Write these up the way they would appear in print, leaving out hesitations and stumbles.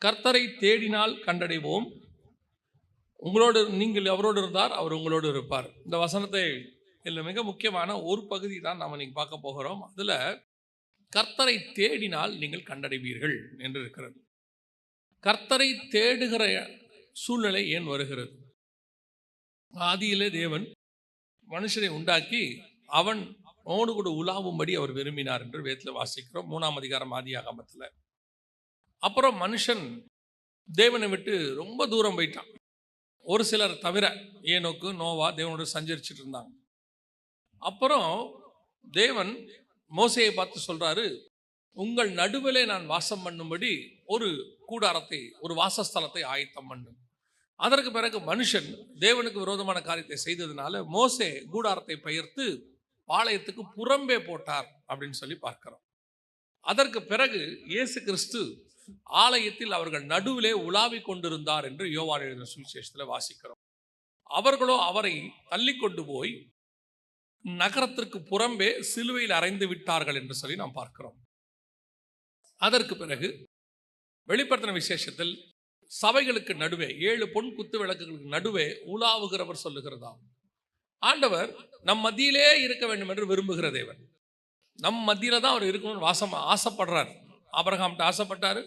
கர்த்தரை தேடினால் கண்டடைவோம். நீங்கள் அவரோடு இருந்தார், அவர் உங்களோடு இருப்பார். இந்த வசனத்தை இதில் மிக முக்கியமான ஒரு பகுதி தான் நாம் இன்னைக்கு பார்க்க போகிறோம். அதில் கர்த்தரை தேடினால் நீங்கள் கண்டடைவீர்கள் என்று இருக்கிறது. கர்த்தரை தேடுகிற சூழ்நிலை ஏன் வருகிறது? ஆதியிலே தேவன் மனுஷனை உண்டாக்கி அவனோடு கூட உலாவும்படி அவர் விரும்பினார் என்று வேதத்தில் வாசிக்கிறோம். 3ஆம் அதிகாரம் ஆதியாகமத்தில். அப்புறம் மனுஷன் தேவனை விட்டு ரொம்ப தூரம் போயிட்டான். ஒரு சிலர் தவிர ஏனோக்கு நோவா தேவனோடு சஞ்சரிச்சுட்டு இருந்தாங்க. அப்புறம் தேவன் மோசேயை பார்த்து சொல்றாரு, உங்கள் நடுவிலே நான் வாசம் பண்ணும்படி ஒரு கூடாரத்தை, ஒரு வாசஸ்தலத்தை ஆயத்தம் பண்ணு. அதற்கு பிறகு மனுஷன் தேவனுக்கு விரோதமான காரியத்தை செய்ததுனால மோசே கூடாரத்தை பெயர்த்து பாளையத்துக்கு புறம்பே போட்டார் அப்படின்னு சொல்லி பார்க்கிறோம். அதற்கு பிறகு இயேசு கிறிஸ்து ஆலயத்தில் அவர்கள் நடுவிலே உலாவிக் கொண்டிருந்தார் என்று யோவான் எழுதின சுவிசேஷத்தில் வாசிக்கிறோம். அவர்களோ அவரை தள்ளி கொண்டு போய் நகரத்திற்கு புறம்பே சிலுவையில் அறைந்து விட்டார்கள் என்று சொல்லி நாம் பார்க்கிறோம். அதற்கு பிறகு வெளிப்படுத்தின விசேஷத்தில் சபைகளுக்கு நடுவே 7 பொன் குத்து விளக்குகளுக்கு நடுவே உலாவுகிறவர் சொல்லுகிறதா, ஆண்டவர் நம் மத்தியிலே இருக்க வேண்டும் என்று விரும்புகிற தேவன். நம் மத்தியில தான் அவர் இருக்கணும்னு ஆசைப்படுறார். ஆபிரகாம்கிட்ட ஆசைப்பட்டாரு,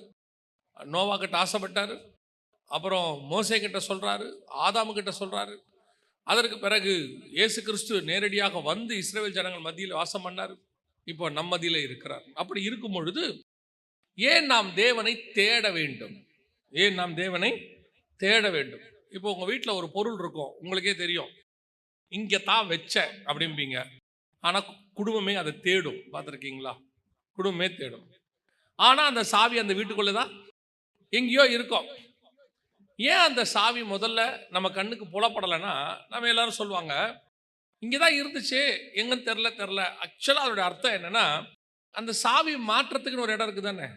நோவா கிட்ட ஆசைப்பட்டாரு, அப்புறம் மோசே கிட்ட சொல்றாரு, ஆதாமு கிட்ட சொல்றாரு. அதற்கு பிறகு இயேசு கிறிஸ்து நேரடியாக வந்து இஸ்ரவேல் ஜனங்கள் மத்தியில் வாசம் பண்ணார். இப்போ நம் மத்தியில இருக்கிறார். அப்படி இருக்கும் பொழுது ஏன் நாம் தேவனை தேட வேண்டும்? ஏன் நாம் தேவனை தேட வேண்டும்? இப்போ உங்க வீட்டில் ஒரு பொருள் இருக்கும், உங்களுக்கே தெரியும், இங்கே தான் வச்ச அப்படிம்பீங்க. ஆனால் குடும்பமே அதை தேடும். பார்த்துருக்கீங்களா? குடும்பமே தேடும். ஆனால் அந்த சாவி அந்த வீட்டுக்குள்ளே தான் எங்கேயோ இருக்கும். ஏன் அந்த சாவி முதல்ல நம்ம கண்ணுக்கு புலப்படலைன்னா, நம்ம எல்லாரும் சொல்லுவாங்க, இங்கே தான் இருந்துச்சு, எங்கன்னு தெரில. ஆக்சுவலாக அதோட அர்த்தம் என்னன்னா, அந்த சாவி மாற்றத்துக்குன்னு ஒரு இடம் இருக்குது தானே.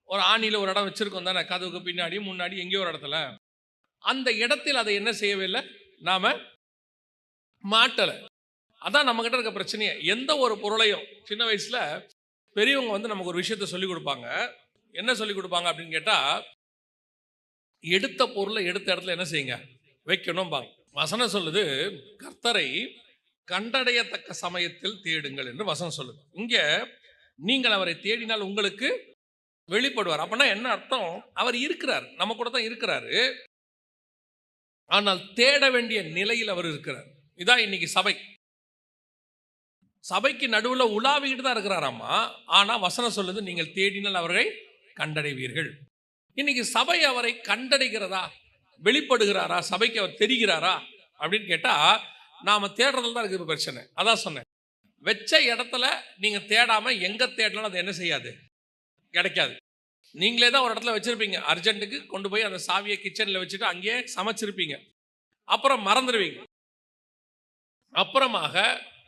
ஒரு ஆணியில் ஒரு இடம் வச்சிருக்கோம் தானே, கதவுக்கு பின்னாடி முன்னாடி எங்கேயோ ஒரு இடத்துல. அந்த இடத்தில் அதை என்ன செய்யவே இல்லை, நாம மாட்டலை. அதான் நம்ம கிட்ட இருக்க பிரச்சனையே. எந்த ஒரு பொருளையும் சின்ன வயசுல பெரியவங்க வந்து நமக்கு ஒரு விஷயத்த சொல்லிக் கொடுப்பாங்க. என்ன சொல்லிக் கொடுப்பாங்க அப்படின்னு கேட்டா, எடுத்த பொருளை எடுத்த இடத்துல என்ன செய்யுங்க, வைக்கணும் பாங்க. வசனம் சொல்லுது, கர்த்தரை கண்டடையத்தக்க சமயத்தில் தேடுங்கள் என்று வசனம் சொல்லுது. இங்க நீங்கள் அவரை தேடினால் உங்களுக்கு வெளிப்படுவார். அப்படின்னா என்ன அர்த்தம்? அவர் இருக்கிறார், நம்ம கூட தான் இருக்கிறாரு. ஆனால் தேட வேண்டிய நிலையில் அவர் இருக்கிறார். இதான் இன்னைக்கு சபைக்கு நடுவில் உலாவிக்கிட்டு தான் இருக்கிறாராமா. ஆனா வசனம் சொல்லுது, நீங்கள் தேடினால் அவரை கண்டடைவீர்கள். இன்னைக்கு சபை அவரை கண்டடைகிறதா, வெளிப்படுகிறாரா, சபைக்கு அவர் தெரிகிறாரா அப்படின்னு கேட்டா, நாம தேடுறதுல தான் இருக்குது பிரச்சனை. அதான் சொன்னேன், வச்ச இடத்துல நீங்க தேடாம எங்க தேடலாம் அது என்ன செய்யாது, கிடைக்காது. நீங்களே தான் ஒரு இடத்துல வச்சிருப்பீங்க, அர்ஜென்ட்டுக்கு கொண்டு போய் அந்த சாவியை கிச்சன்ல வச்சுட்டு அங்கேயே சமைச்சிருப்பீங்க. அப்புறம் மறந்துடுவீங்க. அப்புறமாக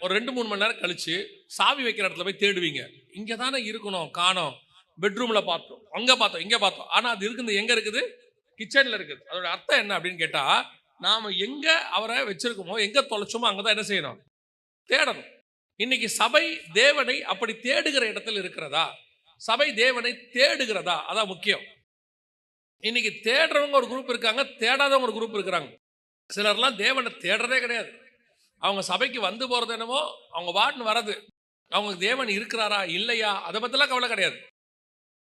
ஒரு 2-3 மணி நேரம் கழிச்சு சாவி வைக்கிற இடத்துல போய் தேடுவீங்க. இங்கே தானே இருக்கணும், காணோம். பெட்ரூம்ல பார்த்தோம், அங்க பார்த்தோம், இங்க பார்த்தோம். ஆனா அது இருக்குது எங்க இருக்குது? கிச்சன்ல இருக்குது. அதோட அர்த்தம் என்ன அப்படின்னு கேட்டா, நாம எங்க அவரை வச்சிருக்கோமோ, எங்க தொலைச்சோமோ அங்கதான் என்ன செய்யணும், தேடணும். இன்னைக்கு சபை தேவனை அப்படி தேடுகிற இடத்துல இருக்கிறதா? சபை தேவனை தேடுகிறதா? அதான் முக்கியம். இன்னைக்கு தேடுறவங்க ஒரு குரூப் இருக்காங்க, தேடாதவங்க ஒரு குரூப் இருக்கிறாங்க. சிலர்லாம் தேவனை தேடுறதே கிடையாது. அவங்க சபைக்கு வந்து போறது என்னமோ, அவங்க வாட்டுன்னு வரது, அவங்களுக்கு தேவன் இருக்கிறாரா இல்லையா அதை பத்திலாம் கவலை கிடையாது.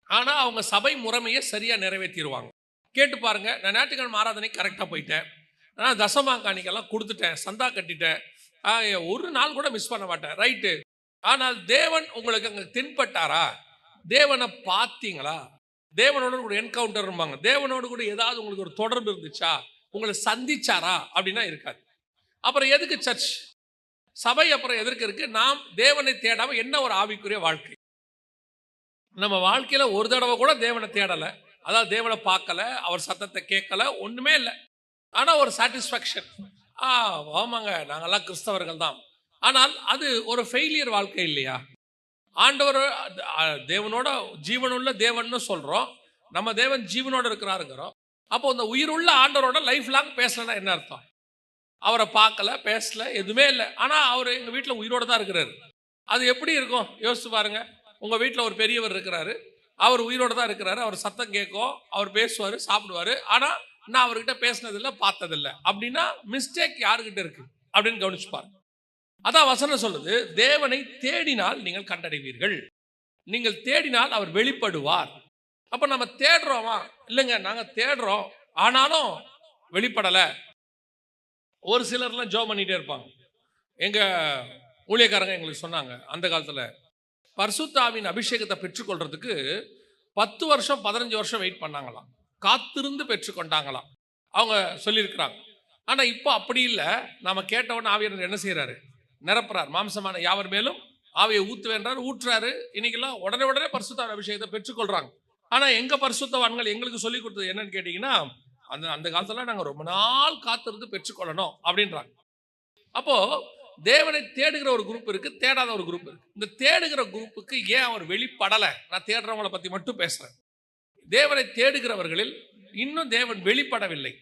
ஆனா அவங்க சபை முறைமையை சரியா நிறைவேற்றிடுவாங்க. கேட்டு பாருங்க, நான் ஞாயிற்றுக்கிழமை ஆராதனைக்கு கரெக்டா போயிட்டேன், நான் தசமாங்காணிக்கெல்லாம் கொடுத்துட்டேன், சந்தா கட்டிட்டேன், ஒரு நாள் கூட மிஸ் பண்ண மாட்டேன், ரைட்டு. ஆனால் தேவன் உங்களுக்கு அங்க தென்பட்டாரா? தேவனை பார்த்தீங்களா? தேவனோட கூட என்கவுண்டர், தேவனோடு கூட ஏதாவது உங்களுக்கு ஒரு தொடர்பு இருந்துச்சா? உங்களை சந்திச்சாரா? அப்படின்னா இருக்காது. அப்புறம் எதுக்கு சர்ச், சபை அப்புறம் எதற்கு இருக்கு? நாம் தேவனை தேடாம என்ன ஒரு ஆவிக்குரிய வாழ்க்கை? நம்ம வாழ்க்கையில ஒரு தடவை கூட தேவனை தேடல, அதாவது தேவனை பார்க்கல, அவர் சத்தத்தை கேட்கல, ஒண்ணுமே இல்லை. ஆனா ஒரு சாட்டிஸ்பாக்சன், ஆமாங்க நாங்கெல்லாம் கிறிஸ்தவர்கள் தான். ஆனால் அது ஒரு ஃபெயிலியர் வாழ்க்கை இல்லையா? ஆண்டவர் தேவனோட ஜீவனுள்ள தேவன் சொல்றோம், நம்ம தேவன் ஜீவனோட இருக்கிறாருங்கிறோம். அப்போ இந்த உயிருள்ள ஆண்டவரோட லைஃப் லாங் பேசலன்னா என்ன அர்த்தம்? அவரை பார்க்கல, பேசல, எதுவுமே இல்லை. ஆனா அவர் எங்க வீட்டில் உயிரோட தான் இருக்கிறாரு. அது எப்படி இருக்கும் யோசிச்சு பாருங்க. உங்க வீட்டில் ஒரு பெரியவர் இருக்கிறாரு, அவர் உயிரோடு தான் இருக்கிறாரு, அவர் சத்தம் கேட்கும், அவர் பேசுவார், சாப்பிடுவார். ஆனால் நான் அவர்கிட்ட பேசினதில்லை, பார்த்ததில்லை. அப்படின்னா மிஸ்டேக் யாருக்கிட்ட இருக்கு அப்படின்னு கவனிச்சுப்பார். அதான் வசனம் சொல்லுது, தேவனை தேடினால் நீங்கள் கண்டடைவீர்கள், நீங்கள் தேடினால் அவர் வெளிப்படுவார். அப்போ நம்ம தேடுறோமா? இல்லைங்க, நாங்கள் தேடுறோம், ஆனாலும் வெளிப்படலை. ஒரு சிலர்லாம் ஜெபம் பண்ணிகிட்டே இருப்பாங்க. எங்கள் ஊழியக்காரங்க எங்களுக்கு சொன்னாங்க, அந்த காலத்தில் பரிசுத்த ஆவியின் அபிஷேகத்தை பெற்றுக்கொள்றதுக்கு 10 வருஷம் 15 வருஷம் வெயிட் பண்ணாங்களாம், காத்திருந்து பெற்றுக்கொண்டாங்களாம், அவங்க சொல்லியிருக்கிறாங்க. ஆனால் இப்போ அப்படி இல்லை. நம்ம கேட்டவொன்னு ஆவியானவர் என்ன செய்கிறாரு? நிரப்புறார். மாம்சமான யாவர் மேலும் ஆவியை ஊற்றுவேன்றார், ஊற்றுறாரு. இன்னைக்கெல்லாம் உடனே உடனே பரிசுத்த அபிஷேகத்தை பெற்றுக்கொள்றாங்க. ஆனால் எங்கள் பரிசுத்தவான்கள் எங்களுக்கு சொல்லி கொடுத்தது என்னன்னு கேட்டிங்கன்னா, அந்த காலத்தில் நாங்கள் ரொம்ப நாள் காத்திருந்து பெற்றுக்கொள்ளணும் அப்படின்றாங்க. அப்போது தேவனை தேடுகிற ஒரு குரூப் இருக்குது, தேடாத ஒரு குரூப் இருக்குது. இந்த தேடுகிற குரூப்புக்கு ஏன் அவர் வெளிப்படலை? நான் தேடுறவங்களை பற்றி மட்டும் பேசுகிறேன். தேவனை தேடுகிறவர்களில் இன்னும் தேவன் வெளிப்படவில்லை.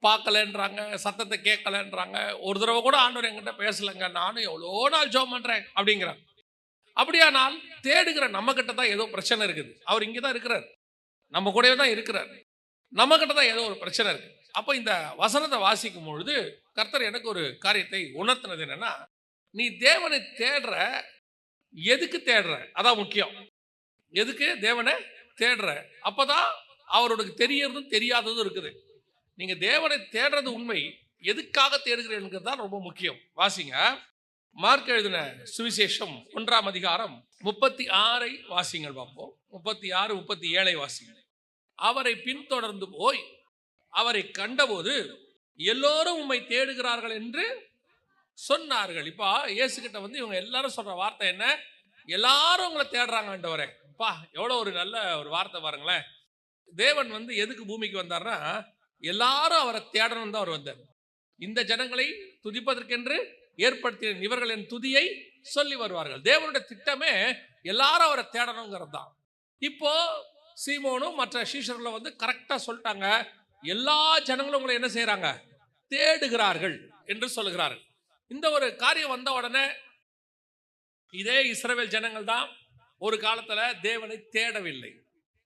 பார்க்கலன்றாங்க, சத்தத்தை கேட்கலன்றாங்க. ஒரு தடவை கூட ஆண்டவர் என்கிட்ட பேசலைங்க, நானும் எவ்வளோ நாள் ஜெபம் பண்ணுறேன் அப்படிங்கிறாங்க. அப்படியானால் தேடுகிற நம்ம கிட்ட தான் ஏதோ பிரச்சனை இருக்குது. அவர் இங்கே தான் இருக்கிறார், நம்ம கூடவே தான் இருக்கிறார், நம்ம கிட்ட தான் ஏதோ ஒரு பிரச்சனை இருக்குது. அப்போ இந்த வசனத்தை வாசிக்கும் பொழுது கர்த்தர் எனக்கு ஒரு காரியத்தை உணர்த்தினது என்னன்னா, நீ தேவனை தேடுற, எதுக்கு தேடுற? அதான் முக்கியம். எதுக்கு தேவனை தேடுற? அப்போதான் அவருக்கு தெரியறதும் தெரியாததும் இருக்குது. நீங்க தேவனை தேடுறது உண்மை, எதுக்காக தேடுகிறீர்கள் தான் ரொம்ப முக்கியம். வாசிங்க, மார்க் எழுதின சுவிசேஷம் 1ஆம் அதிகாரம் 36 வாசிங்கள் பார்ப்போம். 36, 37 வாசிங்கள். அவரை பின்தொடர்ந்து போய் அவரை கண்டபோது எல்லோரும் உம்மை தேடுகிறார்கள் என்று சொன்னார்கள். இப்போ இயேசு கிட்ட வந்து இவங்க எல்லாரும் சொல்ற வார்த்தை என்ன? எல்லாரும் உங்களை தேடுறாங்க ஆண்டவரே. பா, எவ்வளோ ஒரு நல்ல ஒரு வார்த்தை பாருங்களேன். தேவன் வந்து எதுக்கு பூமிக்கு வந்தார்னா, எல்லாரும் அவரை தேடணும் தான் அவர் வந்தார். இந்த ஜனங்களை துதிப்பதற்கென்று ஏற்படுத்திய இவர்கள் என் துதியை சொல்லி வருவார்கள். தேவனுடைய திட்டமே எல்லாரும் அவரை தேடணுங்கிறது தான். இப்போ சீமோனும் மற்ற சீஷர்களும் வந்து கரெக்டா சொல்லிட்டாங்க, எல்லா ஜனங்களும் உங்களை என்ன செய்யறாங்க? தேடுகிறார்கள் என்று சொல்லுகிறார்கள். இந்த ஒரு காரியம் வந்த உடனே இதே இஸ்ரவேல் ஜனங்கள் தான் ஒரு காலத்துல தேவனை தேடவில்லை,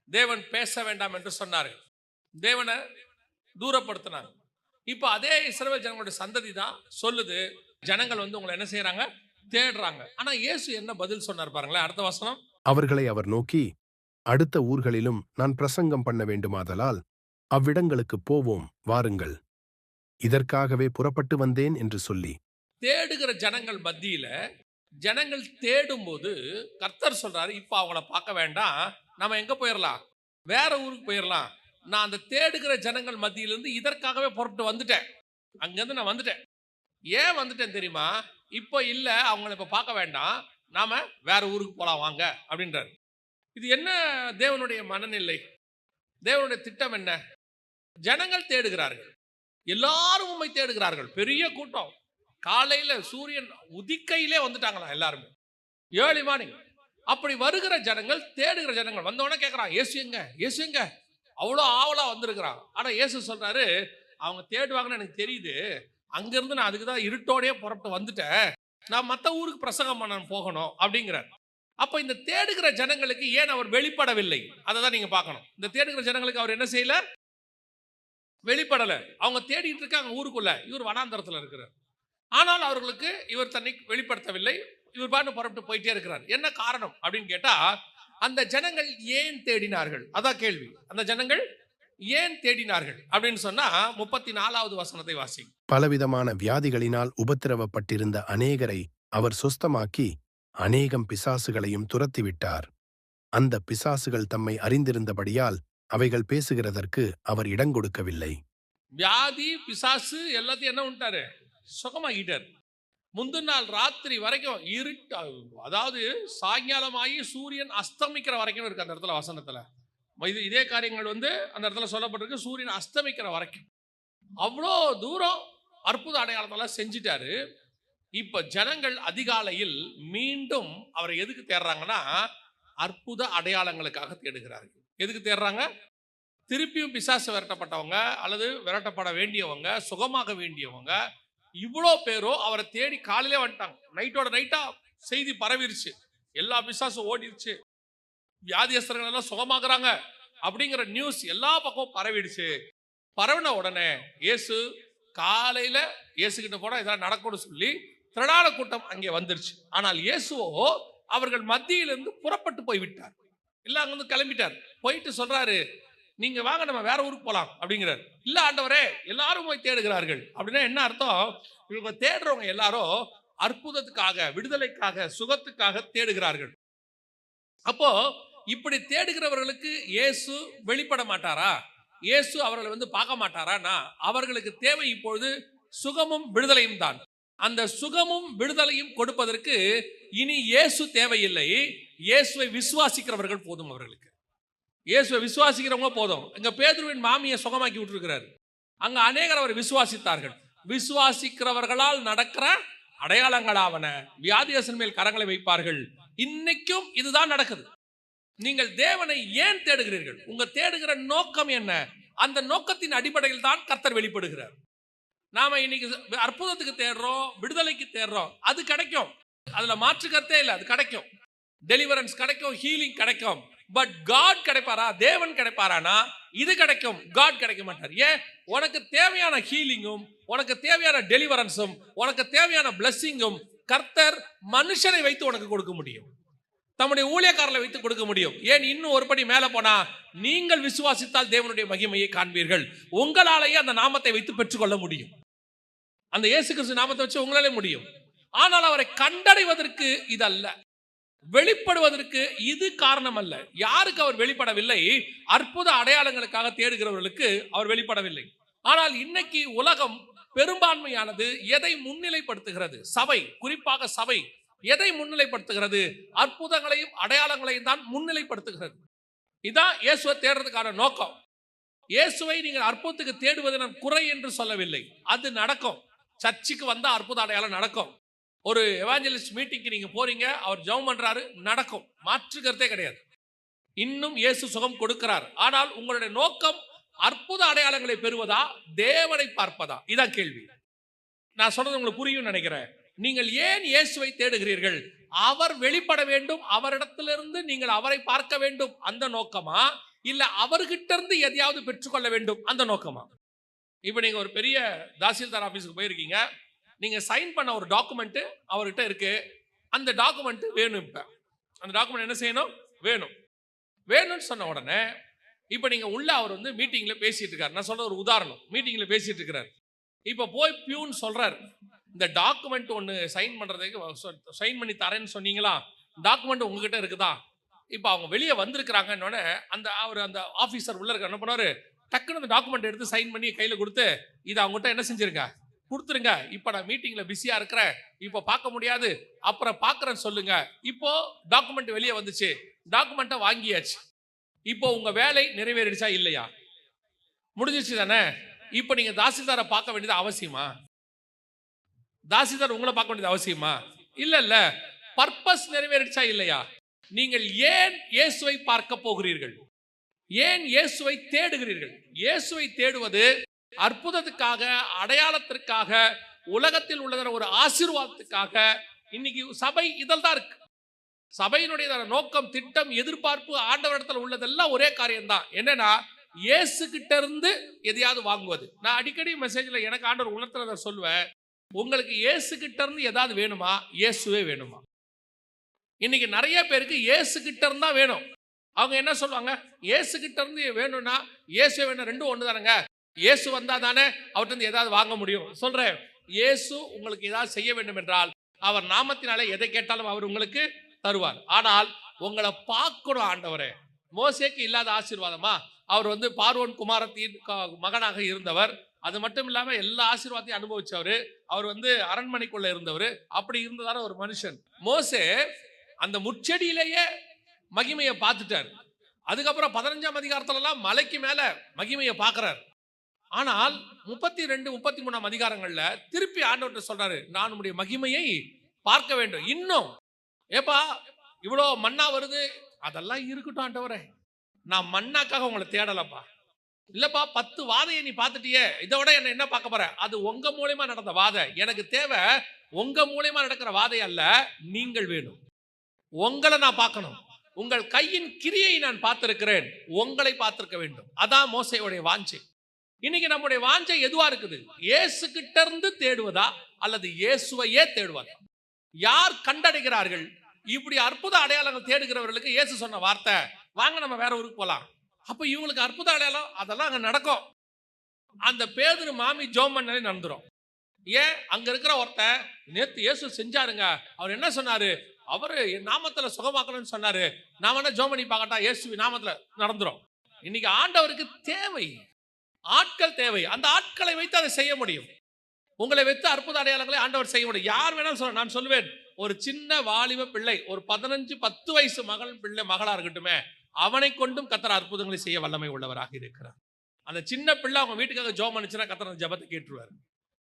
தேவன் பேச வேண்டாம் என்று சொன்னார்கள், தேவனை தூரப்படுத்தினாங்க. இப்போ அதே இஸ்ரவேல் ஜனங்களுடைய சந்ததி தான் சொல்லுது, ஜனங்கள் வந்து உங்களை என்ன செய்யறாங்க? தேடுறாங்க. ஆனா இயேசு என்ன பதில் சொன்னார் பாருங்களேன், அடுத்த வசனம். அவர்களை அவர் நோக்கி, அடுத்த ஊர்களிலும் நான் பிரசங்கம் பண்ண வேண்டுமாதலால் அவ்விடங்களுக்கு போவோம், வாருங்கள், இதற்காகவே புறப்பட்டு வந்தேன் என்று சொல்லி. தேடுகிற ஜனங்கள் மத்தியில ஜனங்கள் தேடும் போது கர்த்தர் சொல்றாரு, இப்ப அவங்கள பார்க்க வேண்டாம், நம்ம எங்க போயிடலாம்? வேற ஊருக்கு போயிடலாம். நான் அந்த தேடுகிற ஜனங்கள் மத்தியிலிருந்து இதற்காகவே புறப்பட்டு வந்துட்டேன், அங்கிருந்து நான் வந்துட்டேன். ஏன் வந்துட்டேன் தெரியுமா? இப்போ இல்ல, அவங்கள இப்ப பார்க்க வேண்டாம், நாம வேற ஊருக்கு போலாம் வாங்க அப்படின்றாரு. இது என்ன தேவனுடைய மனநிலை? தேவனுடைய திட்டம் என்ன? ஜனங்கள் தேடுகிறார்கள், எல்லாரும் உம்மை தேடுகிறார்கள். பெரிய கூட்டம், காலையில சூரியன் உதிக்கையிலே வந்துட்டாங்களா எல்லாருமே, ஏர்லி மார்னிங். அப்படி வருகிற ஜனங்கள், தேடுகிற ஜனங்கள் வந்தவொடனே கேட்கறான், இயேசு எங்க? இயேசு எங்க? அவ்வளோ ஆவலா வந்திருக்கிறான். ஆனா இயேசு சொல்றாரு, அவங்க தேடுவாங்கன்னு எனக்கு தெரியுது, அங்கிருந்து நான் அதுக்கு தான் இருட்டோடயே புறப்பட்டு வந்துட்டேன், நான் மற்ற ஊருக்கு பிரசங்கம் பண்ண போகணும் அப்படிங்கிறார். அப்ப இந்த தேடுகிற ஜனங்களுக்கு ஏன் அவர் வெளிப்படவில்லை? அதை தான் நீங்க பார்க்கணும். இந்த தேடுகிற ஜனங்களுக்கு அவர் என்ன செய்யல? வெளிப்படல. அவங்க தேடிட்டு இருக்காங்க ஊருக்குள்ள, இவர் வனாந்தரத்தில் இருக்கிறார். ஆனால் அவர்களுக்கு இவர் தன்னை வெளிப்படுத்தவில்லை, இவர் பாட்டு புறப்பட்டு போயிட்டே இருக்கிறார். என்ன காரணம் அப்படின்னு கேட்டா, அந்த ஜனங்கள் ஏன் தேடினார்கள்? அதான் கேள்வி. அந்த ஜனங்கள் ஏன் தேடினார்கள் அப்படின்னு சொன்னா 34வது வசனத்தை வாசி. பலவிதமான வியாதிகளினால் உபத்திரவப்பட்டிருந்த அநேகரை அவர் சுஸ்தமாக்கி அநேகம் பிசாசுகளையும் துரத்திவிட்டார். அந்த பிசாசுகள் தம்மை அறிந்திருந்தபடியால் அவைகள் பேசுகிறதற்கு அவர் இடங்கொடுக்கவில்லை. வியாதி பிசாசு எல்லாத்தையும் என்ன பண்ணிட்டாரு? சுகமாகிட்டார். முந்தின நாள் ராத்திரி வரைக்கும் இருட்டு, அதாவது சாயங்காலமாகி சூரியன் அஸ்தமிக்கிற வரைக்கும் இருக்கு அந்த இடத்துல வசனத்துல. இதே காரியங்கள் வந்து அந்த இடத்துல சொல்லப்பட்டிருக்கு, சூரியன் அஸ்தமிக்கிற வரைக்கும். அவ்வளோ தூரம் அற்புத அடையாளத்தெல்லாம் செஞ்சிட்டாரு. இப்ப ஜனங்கள் அதிகாலையில் மீண்டும் அவரை எதுக்கு தேடுறாங்கன்னா, அற்புத அடையாளங்களுக்காக தேடுகிறார்கள். எதுக்கு தேடுறாங்க? திருப்பியும் பிசாசு விரட்டப்பட்டவங்க அல்லது விரட்டப்பட வேண்டியவங்க, சுகமாக வேண்டியவங்க, இவ்வளோ பேரோ அவரை தேடி காலையிலே வந்துட்டாங்க. நைட்டோட நைட்டா செய்தி பரவிருச்சு, எல்லா பிசாசும் ஓடிருச்சு. வியாதியஸ்தர்கள் எல்லாம் சுகமாக்குறாங்க அப்படிங்கிற நியூஸ் எல்லா பக்கமும் பரவிடுச்சு. பரவின உடனே இயேசு காலையில இயேசு கிட்ட போனா இதெல்லாம் நடக்கும்னு சொல்லி திரளான கூட்டம் அங்கே வந்துருச்சு. ஆனால் இயேசுவோ அவர்கள் மத்தியிலிருந்து புறப்பட்டு போய்விட்டார். இல்ல அங்கிருந்து கிளம்பிட்டார். போயிட்டு சொல்றாரு, நீங்க வாங்க நம்ம வேற ஊருக்கு போலாம் அப்படிங்கிறார். இல்ல ஆண்டவரே, எல்லாரும் போய் தேடுகிறார்கள். அப்படின்னா என்ன அர்த்தம்? இவங்க தேடுறவங்க எல்லாரும் அற்புதத்துக்காக, விடுதலைக்காக, சுகத்துக்காக தேடுகிறார்கள். அப்போ இப்படி தேடுகிறவர்களுக்கு இயேசு வெளிப்பட மாட்டாரா? இயேசு அவர்களை பார்க்க மாட்டாரான்னா, அவர்களுக்கு தேவை இப்பொழுது சுகமும் விடுதலையும் தான். அந்த சுகமும் விடுதலையும் கொடுப்பதற்கு இனி இயேசு தேவையில்லை. இயேசுவை விசுவாசிக்கிறவர்கள் போதும். அவர்களுக்கு இயேசுவை விசுவாசிக்கிறவங்க போதும். இங்க பேதுருவின் மாமியை சுகமாக்கி விட்டுருக்கிறார். அங்க அநேகர் அவர் விசுவாசித்தார்கள். விசுவாசிக்கிறவர்களால் நடக்கிற அடையாளங்களாவன வியாதியஸ்தன் மேல் கரங்களை வைப்பார்கள். இன்னைக்கும் இதுதான் நடக்குது. நீங்கள் தேவனை ஏன் தேடுகிறீர்கள்? உங்க தேடுகிற நோக்கம் என்ன? அந்த நோக்கத்தின் அடிப்படையில் தான் கர்த்தர் வெளிப்படுகிறார். நாம இன்னைக்கு அற்புதத்துக்கு தேடுறோம், விடுதலைக்கு தேடுறோம், அது கிடைக்கும், அதுல மாற்று கருத்தே இல்லை, அது கிடைக்கும். டெலிவரன்ஸ் கிடைக்கும், ஹீலிங் கிடைக்கும். பட் காட் கிடைப்பாரா? தேவன் கிடைப்பாரானா இது கிடைக்கும், காட் கிடைக்க மாட்டார். ஏன்? உனக்கு தேவையான ஹீலிங்கும், உனக்கு தேவையான டெலிவரன்ஸும், உனக்கு தேவையான பிளஸ்ஸிங்கும் கர்த்தர் மனுஷனை வைத்து உனக்கு கொடுக்க முடியும். தம்முடைய ஊழியக்காரர்களை வைத்து கொடுக்க முடியும். ஏன்? இன்னும் ஒரு படி மேல போனா, நீங்கள் விசுவாசித்தால் தேவனுடைய மகிமையை காண்பீர்கள். உங்களாலேயே அந்த நாமத்தை வைத்து பெற்றுக்கொள்ள முடியும். அந்த இயேசு கிறிஸ்து நாமத்தை வச்சு உங்களாலே முடியும். ஆனால் அவரை கண்டடைவதற்கு இது அல்ல, வெளிப்படுவதற்கு இது காரணம் அல்ல. யாருக்கு அவர் வெளிப்படவில்லை? அற்புத அடையாளங்களுக்காக தேடுகிறவர்களுக்கு அவர் வெளிப்படவில்லை. ஆனால் இன்னைக்கு உலகம் பெரும்பான்மையானது எதை முன்னிலைப்படுத்துகிறது? சபை, குறிப்பாக சபை எதை முன்னிலைப்படுத்துகிறது? அற்புதங்களையும் அடையாளங்களையும் தான் முன்னிலைப்படுத்துகிறது. இதான் இயேசுவை தேடுறதுக்கான நோக்கம். இயேசுவை நீங்கள் அற்புதத்துக்கு தேடுவது நான் குறை என்று சொல்லவில்லை, அது நடக்கும். சர்ச்சுக்கு வந்தா அற்புத அடையாளம் நடக்கும். ஒரு எவாஞ்சலிஸ்ட் மீட்டிங்க்கு நீங்க போறீங்க, அவர் ஜெபம் பண்றாரு, நடக்கும், மாற்று கருத்தே கிடையாது. இன்னும் இயேசு சுகம் கொடுக்கிறார். ஆனால் உங்களுடைய நோக்கம் அற்புத அடையாளங்களை பெறுவதா, தேவனை பார்ப்பதா? இதான் கேள்வி. நான் சொல்றது உங்களுக்கு புரியும் நினைக்கிறேன். நீங்கள் ஏன் இயேசுவை தேடுகிறீர்கள்? அவர் வெளிப்பட வேண்டும், அவரிடத்திலிருந்து நீங்கள் அவரை பார்க்க வேண்டும், அந்த நோக்கமா? இல்ல அவர்கிட்ட இருந்து எதையாவது பெற்றுக்கொள்ள வேண்டும், அந்த நோக்கமா? இப்ப நீங்க ஒரு பெரிய தாசில்தார் ஆபீஸுக்கு போயிருக்கீங்க, நீங்க சைன் பண்ண ஒரு டாக்குமெண்ட் அவர்கிட்ட இருக்கு. அந்த டாக்குமெண்ட் வேணும். இப்ப அந்த டாக்குமெண்ட் என்ன செய்யணும்? வேணும். வேணும்னு சொன்ன உடனே இப்ப நீங்க உள்ள அவர் மீட்டிங்ல பேசிட்டு இருக்காரு. நான் சொல்ற ஒரு உதாரணம், மீட்டிங்ல பேசிட்டு இருக்கிறார். இப்ப போய் பியூன் சொல்றாரு, இந்த டாக்குமெண்ட் ஒன்று சைன் பண்றதுக்கு சைன் பண்ணி தரேன்னு சொன்னீங்களா, டாக்குமெண்ட் உங்ககிட்ட இருக்குதா? இப்போ அவங்க வெளியே வந்திருக்கிறாங்கன்னு அந்த அவர் அந்த ஆஃபீஸர் உள்ள இருக்க என்ன பண்ணாரு, டக்குன்னு அந்த டாக்குமெண்ட் எடுத்து சைன் பண்ணி கையில் கொடுத்து, இதை அவங்ககிட்ட என்ன செஞ்சிருங்க, கொடுத்துருங்க. இப்போ நான் மீட்டிங்ல பிஸியா இருக்கிறேன், இப்போ பார்க்க முடியாது, அப்புறம் பார்க்குறேன்னு சொல்லுங்க. இப்போ டாக்குமெண்ட் வெளியே வந்துச்சு, டாக்குமெண்ட்டை வாங்கியாச்சு. இப்போ உங்க வேலை நிறைவேறிடுச்சா இல்லையா? முடிஞ்சிச்சு தானே? இப்போ நீங்க தாசில்தாரை பார்க்க வேண்டியது அவசியமா? தாசில்தார் உங்களை பார்க்க வேண்டியது அவசியமா? இல்ல. பர்பஸ் நிறைவேறிடுச்சா இல்லையா? நீங்கள் ஏன் இயேசுவை பார்க்க போகிறீர்கள்? ஏன் இயேசுவை தேடுகிறீர்கள்? இயேசுவை தேடுவது அற்புதத்துக்காக, அடையாளத்திற்காக, உலகத்தில் உள்ள ஒரு ஆசீர்வாதத்துக்காக. இன்னைக்கு சபை இதல் தான் இருக்கு. சபையினுடைய நோக்கம், திட்டம், எதிர்பார்ப்பு ஆண்டவரிடத்தில் உள்ளதெல்லாம் ஒரே காரியம்தான். என்னன்னா, இயேசு கிட்ட இருந்து எதையாவது வாங்குவது. நான் அடிக்கடி மெசேஜ்ல எனக்கு ஆண்டவர் உணர்த்துறத சொல்லுவேன், உங்களுக்கு இயேசு கிட்ட இருந்து ஏதாவது வேணுமா? இயேசுவே வேணுமா? இன்னைக்கு நிறைய பேருக்கு இயேசு கிட்ட இருந்தா வேணும். அவங்க என்ன சொல்லுவாங்க, இயேசு கிட்ட இருந்து வேணும்னா இயேசுவே வேணும், ரெண்டும் ஒன்று தானங்க. இயேசு வந்தா தானே அவர்கிட்ட இருந்து ஏதாவது வாங்க முடியும். சொல்றேன், இயேசு உங்களுக்கு ஏதாவது செய்ய வேண்டும் என்றால் அவர் நாமத்தினாலே எதை கேட்டாலும் அவர் உங்களுக்கு தருவார். ஆனால் உங்களை பார்க்கணும் ஆண்டவரே. மோசேக்கு இல்லாத ஆசீர்வாதமா? அவர் பார்வோன் குமாரத்தின் மகனாக இருந்தவர். அது மட்டும் இல்லாம எல்லா ஆசீர்வாதத்தையும் அனுபவிச்சவர். அவர் அரண்மனைக்குள்ள இருந்தவர். அப்படி இருந்ததான ஒரு மனுஷன். மோசே அந்த முச்செடியிலேயே மகிமையை பார்த்துட்டார். அதுக்கப்புறம் 15ஆம் அதிகாரத்துல எல்லாம் மலைக்கு மேல மகிமையை பார்க்கிறார். ஆனால் 32, 33ஆம் அதிகாரங்கள்ல திருப்பி ஆண்டவர்கிட்ட சொல்றாரு, நான் உம்முடைய மகிமையை பார்க்க வேண்டும். இன்னும் ஏப்பா இவ்வளோ மண்ணா வருது, அதெல்லாம் இருக்கட்டும் ஆண்டவரே, நான் மண்ணாக்காக உங்களை தேடலப்பா. இல்லப்பா 10 வாதையை நீ பார்த்துட்டியே, இதை விட என்ன பார்க்க போற? அது உங்க மூலியமா நடந்த வாதை. எனக்கு தேவை உங்க மூலியமா நடக்கிற வாதை அல்ல, நீங்கள் வேணும். உங்களை நான் பார்க்கணும். உங்கள் கையின் கிரியை நான் பார்த்திருக்கிறேன், உங்களை பார்த்திருக்க வேண்டும். அதான் மோசேயுடைய வாஞ்சை. இன்னைக்கு நம்முடைய வாஞ்சை எதுவா இருக்குது? இயேசு கிட்ட இருந்து தேடுவதா அல்லது இயேசுவையே தேடுவதா? யார் கண்டடைகிறார்கள்? இப்படி அற்புத அடையாளங்கள் தேடுகிறவர்களுக்கு இயேசு சொன்ன வார்த்தை, வாங்க நம்ம வேற ஊருக்கு போலாம். அப்ப இவங்களுக்கு அற்புத அடையாளம் அதெல்லாம் அங்க நடக்கும். அந்த பேதுரு மாமி ஜோம் பண்ணாலே நடந்துரும். ஏன்? அங்க இருக்கிற ஒருத்தன் நேத்து இயேசு செஞ்சாருங்க, அவர் என்ன சொன்னாரு, அவரு என் நாமத்துல சுகமாக்கணும்னு சொன்னாரு, நான் வேணா ஜோம் பண்ணி பார்க்கட்டா, இயேசு நாமத்துல நடந்துரும். இன்னைக்கு ஆண்டவருக்கு தேவை, ஆட்கள் தேவை. அந்த ஆட்களை வைத்து அதை செய்ய முடியும். உங்களை வைத்து அற்புத அடையாளங்களை ஆண்டவர் செய்ய முடியும். யார் வேணாலும் சொல்ல, நான் சொல்லுவேன், ஒரு சின்ன வாலிப பிள்ளை, ஒரு 15-10 வயசு மகளா இருக்கட்டுமே, அவனை கொண்டும் கர்த்தர் அற்புதங்களை செய்ய வல்லமை உள்ளவராக இருக்கிறார். அந்த சின்ன பிள்ளை அவங்க வீட்டுக்காக ஜெபம் பண்ணுச்சுன்னா கர்த்தர் அந்த ஜெபத்தை கேட்டுருவார்.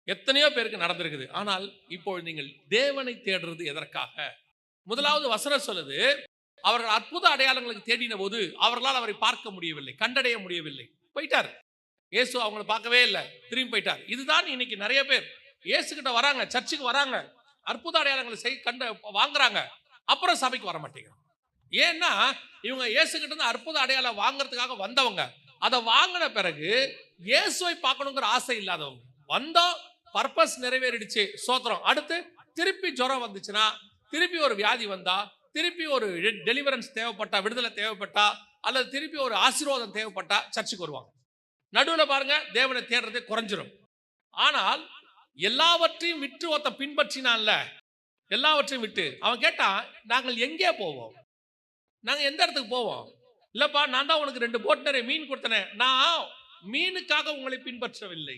எத்தனையோ பேருக்கு நடந்திருக்குது. ஆனால் இப்போது நீங்கள் தேவனை தேடுறது எதற்காக? முதலாவது வசனம் சொல்லுது, அவர்கள் அற்புத அடையாளங்களுக்கு தேடின போது அவர்களால் அவரை பார்க்க முடியவில்லை, கண்டடைய முடியவில்லை, போயிட்டார். இயேசு அவங்களை பார்க்கவே இல்லை, திரும்பி போயிட்டார். இதுதான் இன்னைக்கு நிறைய பேர் இயேசு கிட்ட வராங்க, சர்ச்சுக்கு வராங்க, அற்புத அடையாளங்களை வாங்குறாங்க, அப்புறம் சபைக்கு வர மாட்டேங்கிறாங்க. ஏன்னா இவங்க இயேசு கிட்ட இருந்து அற்புத அடையாளம் வாங்குறதுக்காக வந்தவங்க, அதை வாங்கின பிறகு இயேசுவை பார்க்கணுங்கிற ஆசை இல்லாதவங்க. வந்தோம், பர்பஸ் நிறைவேறிடுச்சு, சோத்திரம். அடுத்து திருப்பி ஜுரம் வந்துச்சுன்னா, திருப்பி ஒரு வியாதி வந்தா, திருப்பி ஒரு டெலிவரன்ஸ் தேவைப்பட்டா, விடுதலை தேவைப்பட்டா, அல்லது திருப்பி ஒரு ஆசீர்வாதம் தேவைப்பட்டா சர்ச்சுக்கு வருவாங்க. நடுவில் பாருங்க, தேவனை தேடுறதே குறைஞ்சிரும். ஆனால் எல்லாவற்றையும் விட்டு ஒருத்த பின்பற்றினான்ல, எல்லாவற்றையும் விட்டு அவன் கேட்டான், நாங்கள் எங்கே போவோம், நாங்கள் எந்த இடத்துக்கு போவோம்? இல்லப்பா, நான் தான் உனக்கு 2 போட் நிறைய மீன் கொடுத்தனே, நான் மீனுக்காக உங்களை பின்பற்றவில்லை.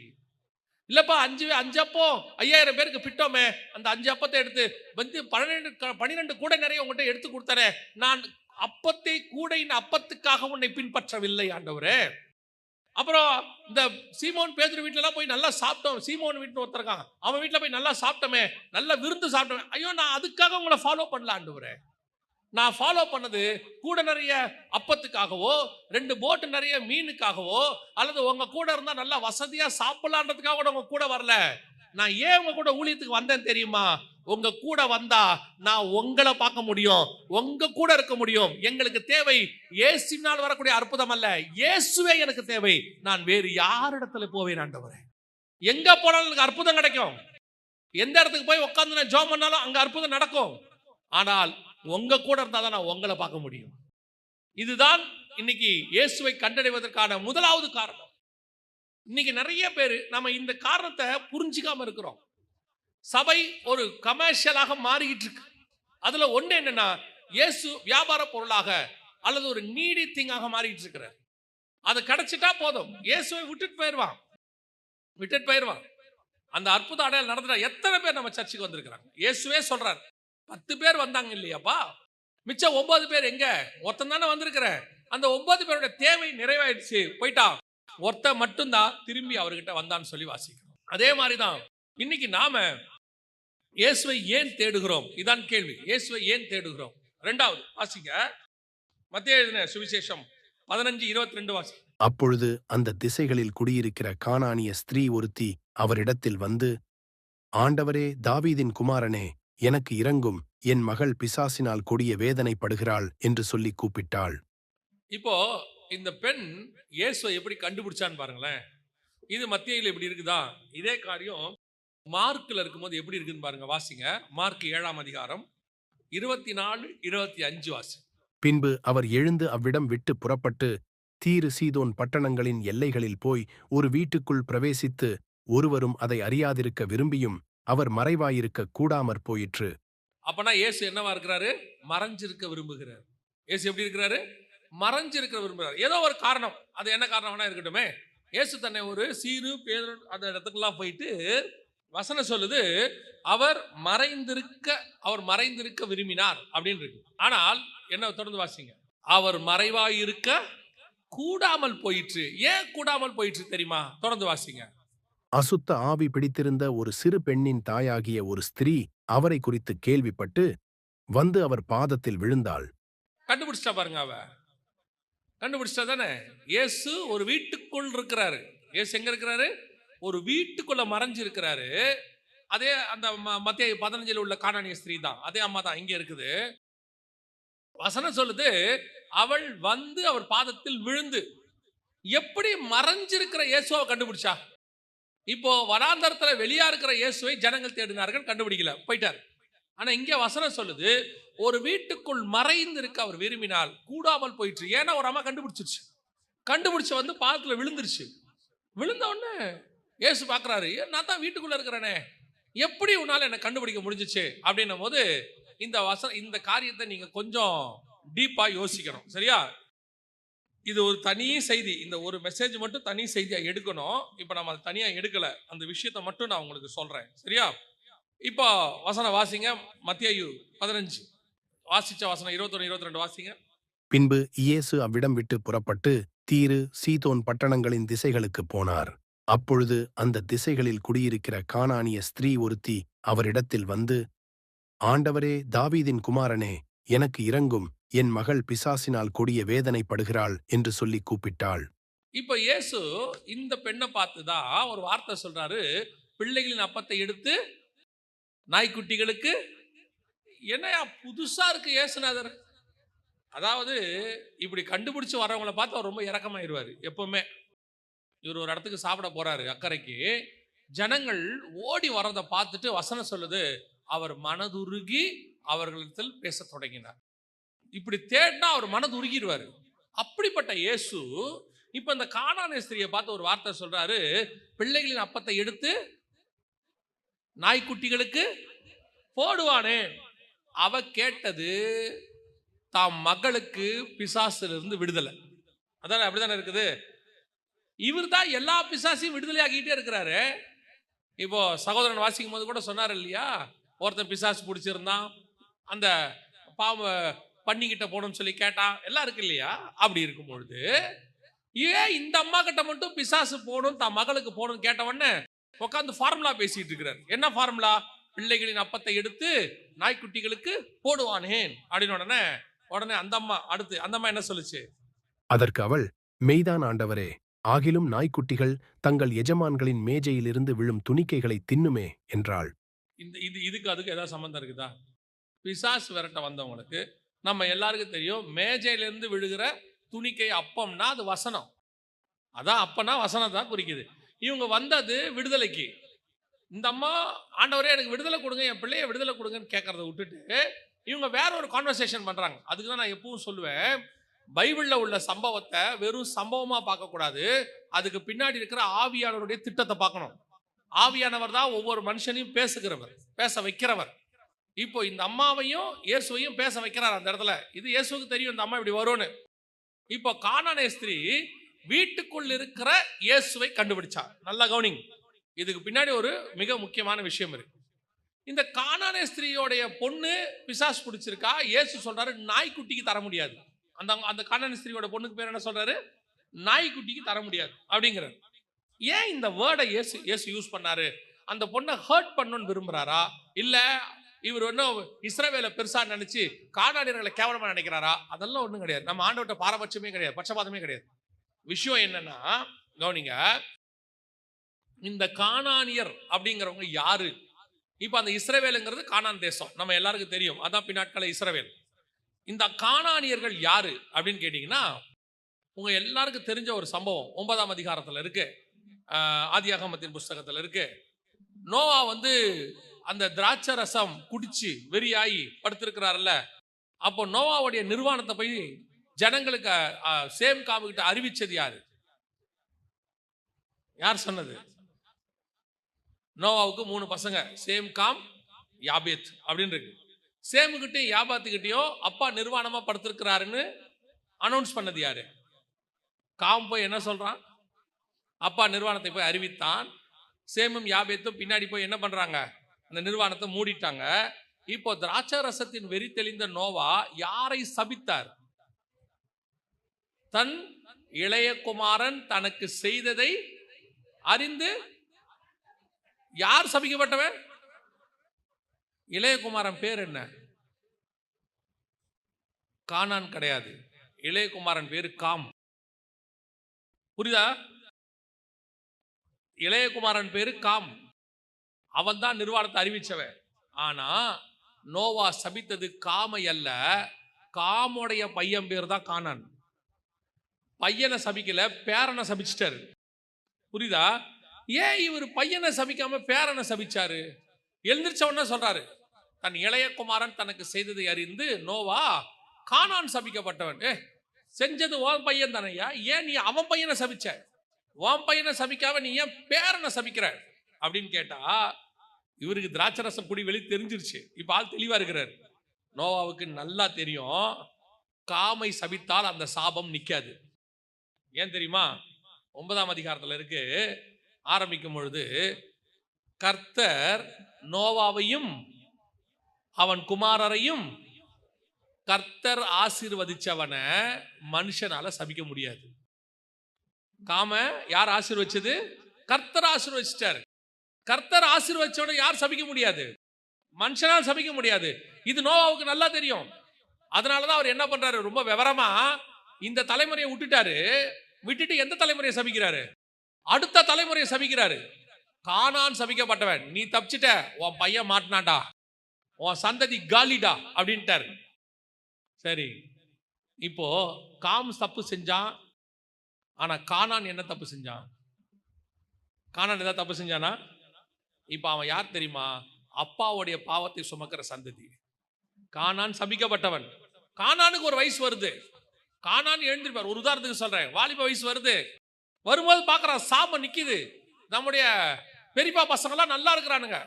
இல்லப்பா, 5 அப்போ 5000 பேருக்கு பிட்டோமே, அந்த 5 அப்பத்தை எடுத்து வந்து 12 கூடை நிறைய உங்கள்கிட்ட எடுத்து கொடுத்தனே, நான் அப்பத்தை கூடையின் அப்பத்துக்காக உன்னை பின்பற்றவில்லை ஆண்டவரே. அப்புறம் இந்த சீமோன் பேதுரு வீட்டிலலாம் போய் நல்லா சாப்பிட்டோம், சீமோன் வீட்டில் ஒருத்தருக்கான், அவன் வீட்டில் போய் நல்லா சாப்பிட்டோமே, நல்லா விருந்து சாப்பிட்டோமே, ஐயோ நான் அதுக்காக உங்களை ஃபாலோ பண்ணல ஆண்டவரே. நான் ஃபாலோ பண்ணது கூட நிறைய அப்பத்துக்காகவோ, 2 போட்டு நிறைய மீனுக்காகவோ, அல்லது உங்க கூட இருந்தா நல்லா வசதியா சாப்பிடலான்றதுக்காக உங்க கூட வரல. நான் ஏன் உங்க கூட ஊழியத்துக்கு வந்தேன் தெரியுமா? உங்க கூட வந்தா நான் உங்களை பார்க்க முடியும், உங்க கூட இருக்க முடியும். எங்களுக்கு தேவை இயேசுவினால் வரக்கூடிய அற்புதம் அல்ல, இயேசுவே எனக்கு தேவை. நான் வேறு யாரிடத்துல போவேன் ஆண்டவரே? எங்க போனாலும் எனக்கு அற்புதம் கிடைக்கும். எந்த இடத்துக்கு போய் உட்கார்ந்து நான் ஜெபம் பண்ணாலும் அங்க அற்புதம் நடக்கும். ஆனால் உங்க கூட இருந்தாதான் நான் உங்களை பார்க்க முடியும். இதுதான் இன்னைக்கு இயேசுவை கண்டடைவதற்கான முதலாவது காரணம். இன்னைக்கு நிறைய பேர் நம்ம இந்த காரணத்தை புரிஞ்சிக்காம இருக்கிறோம். சபை ஒரு கமர்ஷியலாக மாறிக்கிட்டு இருக்கு. அதுல ஒண்ணு என்னன்னா, இயேசு வியாபார பொருளாக அல்லது ஒரு நீடி திங்காக மாறிட்டு இருக்கிறார். அது கிடைச்சிட்டா போதும், இயேசுவை விட்டுட்டு போயிடுவான். அந்த அற்புத அடையாளம் நடந்துட்டா எத்தனை பேர் நம்ம சர்ச்சுக்கு வந்திருக்கிறாங்க? இயேசுவே சொல்றார், 10 பேர் வந்தாங்க இல்லையாப்பா, மிச்சம் 9 பேர் எங்க? ஒருத்தன் தானே வந்திருக்கிற. அந்த 9 பேருடைய தேவை நிறைவாயிடுச்சு, போயிட்டான். ஒருத்தன் மட்டும்தான் திரும்பி அவர்கிட்ட வந்தான்னு சொல்லி வாசிக்கிறோம். அதே மாதிரிதான் இன்னைக்கு நாம இயேசுவை ஏன் தேடுகிறோம்? இதான் கேள்வி. இயேசுவை ஏன் தேடுகிறோம்? 2வது வாசிங்க, மத்தேயு எழுதின சுவிசேஷம் 15:22 வாசி. அப்பொழுது அந்த திசைகளில் குடியிருக்கிற கானானிய ஸ்திரீ ஒருத்தி அவரிடத்தில் வந்து, ஆண்டவரே, தாவீதின் குமாரனே, எனக்கு இரங்கும், என் மகள் பிசாசினால் கொடிய வேதனைப்படுகிறாள் என்று சொல்லி கூப்பிட்டாள். இப்போ இந்த பெண் இயேசுவை எப்படி கண்டுபிடிச்சான்னு பாருங்களேன். இது மத்தேயுல எப்படி இருக்குதா? இதே காரியம் மார்க்ல இருக்கும்போது எப்படி இருக்குன்னு பாருங்க, வாசிங்க. மார்க் 7ஆம் அதிகாரம் 24-25 வாசி. பின்பு அவர் எழுந்து அவ்விடம் விட்டு புறப்பட்டு தீரு சீதோன் பட்டணங்களின் எல்லைகளில் போய் ஒரு வீட்டுக்குள் பிரவேசித்து, ஒருவரும் அதை அறியாதிருக்க விரும்பியும் அவர் மறைவாயிருக்க கூடாமற் போயிற்று. அப்பனா இயேசு என்னவா இருக்கிறாரு? மறைஞ்சிருக்க விரும்புகிறார். இயேசு எப்படி இருக்கிறாரு? மறைஞ்சிருக்க விரும்புகிறார். ஏதோ ஒரு காரணம், அது என்ன காரணம்னா இருக்கட்டுமே. இயேசு தன்னை ஒரு சீரு பேதுரு அந்த இடத்துக்குலாம் போயிட்டு வசனம் சொல்லுது, அவர் மறைந்திருக்க விரும்பினார் அப்படின்னு இருக்கு. ஆனால் என்ன தொடர்ந்து வாசிங்க, அவர் மறைவாயிருக்க கூடாமல் போயிற்று. ஏன் கூடாமல் போயிற்று தெரியுமா? தொடர்ந்து வாசிங்க. அசுத்த ஆவி பிடித்திருந்த ஒரு சிறு பெண்ணின் தாயாகிய ஒரு ஸ்திரீ அவரை குறித்து கேள்விப்பட்டு வந்து அவர் பாதத்தில் விழுந்தாள். கண்டுபிடிச்சிட்டா பாருங்க, கண்டுபிடிச்சிட்டா தானே. இயேசு ஒரு வீட்டுக்குள் இருக்கிறாரு. இயேசு எங்க இருக்கிறாரு? ஒரு வீட்டுக்குள்ள மறைஞ்சு இருக்கிறாரு. அதே அந்த மத்தேயு 15 உள்ள கானானிய ஸ்திரீ தான், அதே அம்மா தான் இங்க இருக்குது. வசனம் சொல்லுது, அவள் வந்து அவர் பாதத்தில் விழுந்து. எப்படி மறைஞ்சிருக்கிற இயேசுவை கண்டுபிடிச்சா? இப்போ வனாந்தரத்துல வெளியா இருக்கிற இயேசுவை ஜனங்கள் தேடினார்கள், கண்டுபிடிக்கல, போயிட்டார். ஆனா இங்க வசனம் சொல்லுது, ஒரு வீட்டுக்குள் மறைந்து இருக்க அவர் விரும்பினால் கூடாமல் போயிற்று. ஏன்னா ஒரு அம்மா கண்டுபிடிச்சிருச்சு. கண்டுபிடிச்சு வந்து பாதத்துல விழுந்துருச்சு. விழுந்த உடனே இயேசு பார்க்கறாரு, நான் தான் வீட்டுக்குள்ள இருக்கிறேனே, எப்படி உன்னால என்ன கண்டுபிடிக்க முடிஞ்சிச்சு அப்படின்னும் போது இந்த காரியத்தை நீங்க கொஞ்சம் டீப்பா யோசிக்கணும். சரியா? இது ஒரு தனி செய்தி. இந்த ஒரு மெசேஜ் மட்டும் தனி செய்தியா எடுக்கணும். இப்போ நம்ம அதை தனியா எடுக்கல. அந்த விஷயத்தை மட்டும் நான் உங்களுக்கு சொல்றேன். சரியா? இப்போ வசனம் வாசிங்க. மத்தேயு 15 வாசிச்ச வசனம் 21 22 வாசிங்க. பின்பு இயேசு அவ்விடம் விட்டு புறப்பட்டு தீரு சீதோன் பட்டணங்களின் திசைகளுக்குப் போனார். அப்பொழுது அந்த திசைகளில் குடியிருக்கிற கானானிய ஸ்திரீ ஒருத்தி அவரிடத்தில் வந்து, ஆண்டவரே, தாவீதின் குமாரனே, எனக்கு இரங்கும், என் மகள் பிசாசினால் கொடிய வேதனைப்படுகிறாள் என்று சொல்லி கூப்பிட்டாள். இப்போ இயேசு இந்த பெண்ணை பார்த்து தான் ஒரு வார்த்தை சொல்றாரு, பிள்ளைகளின் அப்பத்தை எடுத்து நாய்க்குட்டிகளுக்கு. என்னையா புதுசா இருக்கு இயேசுநாதர். அதாவது இப்படி கண்டுபிடிச்சு வரவங்களை பார்த்து அவர் ரொம்ப இரக்கமாயிருவார் எப்பவுமே. இவர் ஒரு இடத்துக்கு சாப்பிட போறாரு அக்கறைக்கு, ஜனங்கள் ஓடி வரதை பார்த்துட்டு வசனம் சொல்லுது, அவர் மனதுருகி அவர்களிடத்தில் பேச தொடங்கினார். இப்படி தேடினா அவர் மனது உருகிடுவார். அப்படிப்பட்ட இயேசு இப்ப இந்த கானானிய ஸ்திரியை பார்த்து ஒரு வார்த்தை சொல்றாரு, பிள்ளைகளின் அப்பத்தை எடுத்து நாய்க்குட்டிகளுக்கு போடுவானே. அவ கேட்டது தாம் மகளுக்கு பிசாசிலிருந்து விடுதலை. அதான் அப்படித்தானே இருக்குது. இவர் தான் எல்லா பிசாசையும் விடுதலை ஆகிட்டே இருக்கிறாரு. இப்போ சகோதரன் வாசிக்கும் போது கூட சொன்னார் இல்லையா, ஒருத்தன் பிசாசு பிடிச்சிருந்தான், அந்த பாம்பு பண்ணிக்கிட்ட போகணும்னு சொல்லி கேட்டான், எல்லாம் இருக்கு இல்லையா. அப்படி இருக்கும் பொழுது ஏன் இந்த அம்மா கிட்ட மட்டும் பிசாசு போகணும், தான் மகளுக்கு போகணும் கேட்டவொடனே உட்காந்து ஃபார்முலா பேசிட்டு இருக்கிறார். என்ன ஃபார்முலா? பிள்ளைகளின் அப்பத்தை எடுத்து நாய்க்குட்டிகளுக்கு போடுவானேன் அப்படின்னு. உடனே அந்த அம்மா என்ன சொல்லுச்சு? அதற்கு அவள், மெய்தான் ஆண்டவரே, ஆகிலும் நாய்க்குட்டிகள் தங்கள் எஜமான்களின் மேஜையிலிருந்து விழும் துணிக்கைகளை தின்னுமே என்றாள். இதுக்கு அதுக்கு ஏதாவது சம்பந்தம் இருக்குதா? பிசாசு விரட்ட வந்தவங்களுக்கு நம்ம எல்லாருக்கும் தெரியும், மேஜையிலிருந்து விழுகிற துணிக்கை அப்பம்னா அது வசனம். அதான் அப்பனா வசனம் தான் குறிக்குது. இவங்க வந்தது விடுதலைக்கு. இந்த அம்மா, ஆண்டவரே எனக்கு விடுதலை கொடுங்க, என் பிள்ளைய விடுதலை கொடுங்கன்னு கேட்கறத விட்டுட்டு இவங்க வேற ஒரு கான்வர்சேஷன் பண்றாங்க. அதுக்கு தான் நான் எப்பவும் சொல்லுவேன், பைபிள்ல உள்ள சம்பவத்தை வெறும் சம்பவமா பார்க்கக்கூடாது, அதுக்கு பின்னாடி இருக்கிற ஆவியானவருடைய திட்டத்தை பார்க்கணும். ஆவியானவர் தான் ஒவ்வொரு மனுஷனையும் பேசுகிறவர், பேச வைக்கிறவர். இப்போ இந்த அம்மாவையும் இயேசுவையும் பேச வைக்கிறார் அந்த இடத்துல. இது இயேசுவுக்கு தெரியும் இந்த அம்மா இப்படி வரும்னு. இப்போ கானானிய ஸ்திரீ வீட்டுக்குள் இருக்கிற இயேசுவை கண்டுபிடிச்சா. நல்லா கவனிங்க, இதுக்கு பின்னாடி ஒரு மிக முக்கியமான விஷயம் இருக்கு. இந்த கானானிய ஸ்திரீயோடைய பொண்ணு பிசாசு பிடிச்சிருக்கா. இயேசு சொல்றாரு, நாய்க்குட்டிக்கு தர முடியாது. அந்த கானானிய ஸ்திரீயோட பொண்ணுக்கு பேர் என்ன சொல்றாரு? நாய்க்குட்டிக்கு தர முடியாது அப்படிங்கிறார். ஏன் இந்த வேர்டை இயேசு யூஸ் பண்ணாரு? அந்த பொண்ணை ஹர்ட் பண்ணணும்னு விரும்புறாரா, இல்ல இவர் ஒன்றும் இஸ்ரவேலை பெருசா நினைச்சு கானானியர்களை கேவலமா நினைக்கிறாரா? அதெல்லாம் ஒன்றும் கிடையாது. நம்ம ஆண்டவர்ட்ட பாரபட்சமே கிடையாது, பட்சபாதமே கிடையாது. விஷயம் என்னன்னா கவனிங்க, இந்த கானானியர் அப்படிங்கிறவங்க யாரு? இப்ப அந்த இஸ்ரவேலுங்கிறது கானான் தேசம், நம்ம எல்லாருக்கும் தெரியும், அதான் பின்னாட்கள இஸ்ரவேல். இந்த கானானியர்கள் யாரு அப்படின்னு கேட்டீங்கன்னா, உங்க எல்லாருக்கும் தெரிஞ்ச ஒரு சம்பவம் 9ஆம் அதிகாரத்துல இருக்கு, ஆதியாகமத்தின் புஸ்தகத்துல இருக்கு. நோவா வந்து அந்த திராட்சை ரசம் குடிச்சு வெறியாகி படுத்திருக்கிறார்ல, அப்போ நோவாவுடைய நிர்வாணத்தை போய் ஜனங்களுக்கு சேம் காமுகிட்ட அறிவிச்சது யாரு? யார் சொன்னது? நோவாவுக்கு 3 பசங்க, சேம், காம், யாபேத் அப்படின்னு இருக்கு. சேமுகிட்டையும் யாபாத்துக்கிட்டையும் அப்பா நிர்வாணமா படுத்திருக்கிறாருன்னு அனௌன்ஸ் பண்ணது யாரு? காம் போய் என்ன சொல்றான்? அப்பா நிர்வாணத்தை போய் அறிவித்தான். சேமும் யாபேத்தும் பின்னாடி போய் என்ன பண்றாங்க? அந்த நிர்வாணத்தை மூடிட்டாங்க. இப்போ திராட்சை ரசத்தின் வெறி தெளிந்த நோவா யாரை சபித்தார்? தன் இளைய குமாரன் தனக்கு செய்ததை அறிந்து. யார் சபிக்கப்பட்டவன்? இளையகுமாரன் பேர் என்ன? கானான் கிடையாது, இளையகுமாரன் பேரு காம். புரியுதா? இளையகுமாரன் பேரு காம், அவன் தான் நிர்வாணத்தை அறிவிச்சவன். ஆனா நோவா சபித்தது காமை அல்ல, காமுடைய பையன் பேர் தான் கானான். பையனை சபிக்கல, பேரனை சபிச்சிட்டாரு. புரியுதா? ஏன் இவர் பையனை சபிக்காம பேரனை சபிச்சாரு? எழுந்திரிச்ச உடனே சொல்றாரு, தன் இளைய குமாரன் தனக்கு செய்ததை அறிந்து நோவா கானான் சபிக்கப்பட்டவன். செஞ்சது உன் பையன் தானையா, ஏன் நீ அவன் பையனை சபிச்ச? உன் பையனை சபிக்காம நீ ஏன் பேரனை சபிக்கிற அப்படின்னு கேட்டா, இவருக்கு திராட்சரசம் குடி வெளி தெரிஞ்சிருச்சு. இப்ப ஆள் தெளிவா இருக்கிறார். நோவாவுக்கு நல்லா தெரியும், காமை சபித்தால் அந்த சாபம் நிக்காது. ஏன் தெரியுமா? 9ஆம் அதிகாரத்தில் இருக்கு. ஆரம்பிக்கும் பொழுது, கர்த்தர் நோவாவையும் அவன் குமாரரையும் கர்த்தர் ஆசீர்வதிச்சவன மனுஷனால சபிக்க முடியாது. காம யார் ஆசீர்வச்சது? கர்த்தர் ஆசீர்வதிச்சிட்டாரு. கர்த்தர் ஆசீர்வதிச்சவன யார் சபிக்க முடியாது? மனுஷனால் சபிக்க முடியாது. இது நோவாவுக்கு நல்லா தெரியும். அதனாலதான் அவர் என்ன பண்றாரு, ரொம்ப விவரமா இந்த தலைமுறையை விட்டுட்டு எந்த தலைமுறையை சபிக்கிறாரு? அடுத்த தலைமுறையை சபிக்கிறாரு. கானான் சபிக்கப்பட்டவன், நீ தப்பிச்சிட்ட, உன் பையன் மாட்டினாண்டா, உன் சந்ததி காலிடா அப்படின்ட்டாரு. சரி, இப்போ காம் தப்பு செஞ்சான். ஆனா கானான் என்ன தப்பு செஞ்சான்? கானான் ஏதாவது தப்பு செஞ்சானா? இப்ப அவன் யார் தெரியுமா? அப்பாவுடைய பாவத்தை சுமக்கிற சந்ததி. கானான் சபிக்கப்பட்டவன். கானானுக்கு ஒரு வயசு வருது. கானான் எழுந்திருப்பார். ஒரு உதாரணத்துக்கு சொல்றேன், வாலிப வயசு வருது. வரும்போது பார்க்கறான், சாபம் நிக்குது. நம்முடைய பெரியப்பா பசங்களாம் நல்லா இருக்கிறானுங்க,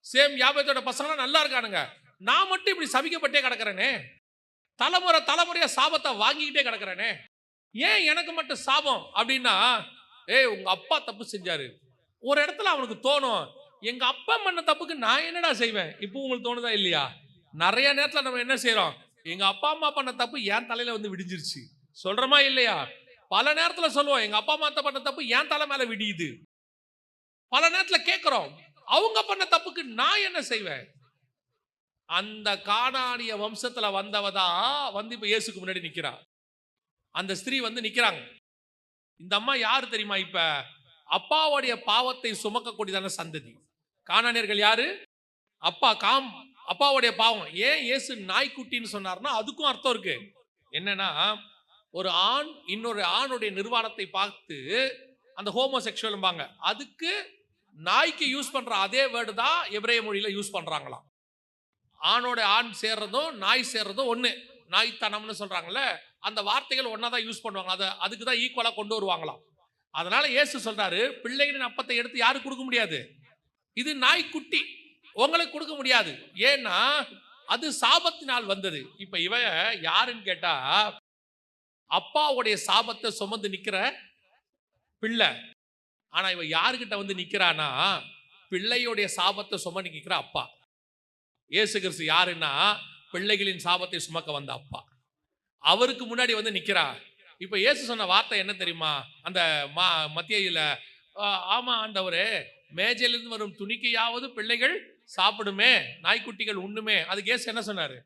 சேம் யாபேத்தோட பசங்களாம் நல்லா இருக்கானுங்க, நான் மட்டும் இப்படி சபிக்கப்பட்டே கிடக்கிறேனே, தலைமுறையா சாபத்தை வாங்கிக்கிட்டே கிடக்கிறேனே, ஏன் எனக்கு மட்டும் சாபம் அப்படின்னா, உங்க அப்பா தப்பு செஞ்சாரு. ஒரு இடத்துல அவனுக்கு தோணும், எங்க அப்பா பண்ண தப்புக்கு நான் என்னடா செய்வேன். இப்போ உங்களுக்கு தோணுதா இல்லையா? நிறைய நேரத்தில் நம்ம என்ன செய்யறோம், எங்க அப்பா அம்மா பண்ண தப்பு என் தலையில வந்து விடிஞ்சிருச்சு சொல்றமா இல்லையா? பல நேரத்துல சொல்லுவோம், எங்க அப்பா அம்மா பண்ண தப்பு என் தலை மேல விடியுது. பல நேரத்துல கேட்கிறோம், அவங்க பண்ண தப்புக்கு நான் என்ன செய்வேன். அந்த கானானிய வம்சத்துல வந்தவதான் வந்து இப்ப இயேசுக்கு முன்னாடி நிக்கிறா. அந்த ஸ்திரீ வந்து நிக்கிறாங்க. இந்த அம்மா யாரு தெரியுமா? இப்ப அப்பாவுடைய பாவத்தை சுமக்கக்கூடியதான சந்ததி. கானானியர்கள் யாரு? அப்பாவுடைய பாவம். ஏன் இயேசு நாய்க்குட்டின்னு சொன்னார்னா அதுக்கும் அர்த்தம் இருக்கு. என்னன்னா, ஒரு ஆண் இன்னொரு ஆணுடைய நிர்வாணத்தை பார்த்து அந்த ஹோமோசெக்சுவல்பாங்க, அதுக்கு நாய்க்கு யூஸ் பண்ற அதே வேர்டு தான் எபிரேய மொழியில யூஸ் பண்றாங்களாம். ஆணோட ஆண் சேர்றதும் நாய் சேர்றதும் ஒண்ணு, நாய்த்தனம்னு சொல்றாங்கல்ல, அந்த வார்த்தைகள் ஒன்னாதான் யூஸ் பண்ணுவாங்க. அதுக்கு தான் ஈக்குவலா கொண்டு வருவாங்களாம். அதனால இயேசு சொல்றாரு, பிள்ளைகளின் அப்பத்தை எடுத்து யாருக்கு கொடுக்க முடியாது, இது நாய்க்குட்டி உங்களுக்கு கொடுக்க முடியாது. ஏன்னா அது சாபத்தினால் வந்தது. இப்ப இவ யாருன்னு கேட்டா, அப்பாவுடைய சாபத்தை சுமந்து நிக்கிற பிள்ளை. ஆனா இவ யாருக்கிட்ட வந்து நிக்கிறானா, பிள்ளையுடைய சாபத்தை சுமந்து நிக்கிற அப்பா. இயேசு கிறிஸ்து யாருன்னா, பிள்ளைகளின் சாபத்தை சுமக்க வந்த அப்பா. அவருக்கு முன்னாடி வந்து நிக்கிறா. இப்ப இயேசு சொன்ன வார்த்தை என்ன தெரியுமா? அந்த மத்தியில, ஆமா ஆண்டவரே, மேஜையிலிருந்து வரும் துணிக்கையாவது பிள்ளைகள் சாப்பிடுமே, நாய்க்குட்டிகள் உண்ணுமே. அதுக்கு இயேசு என்ன சொன்னாரு?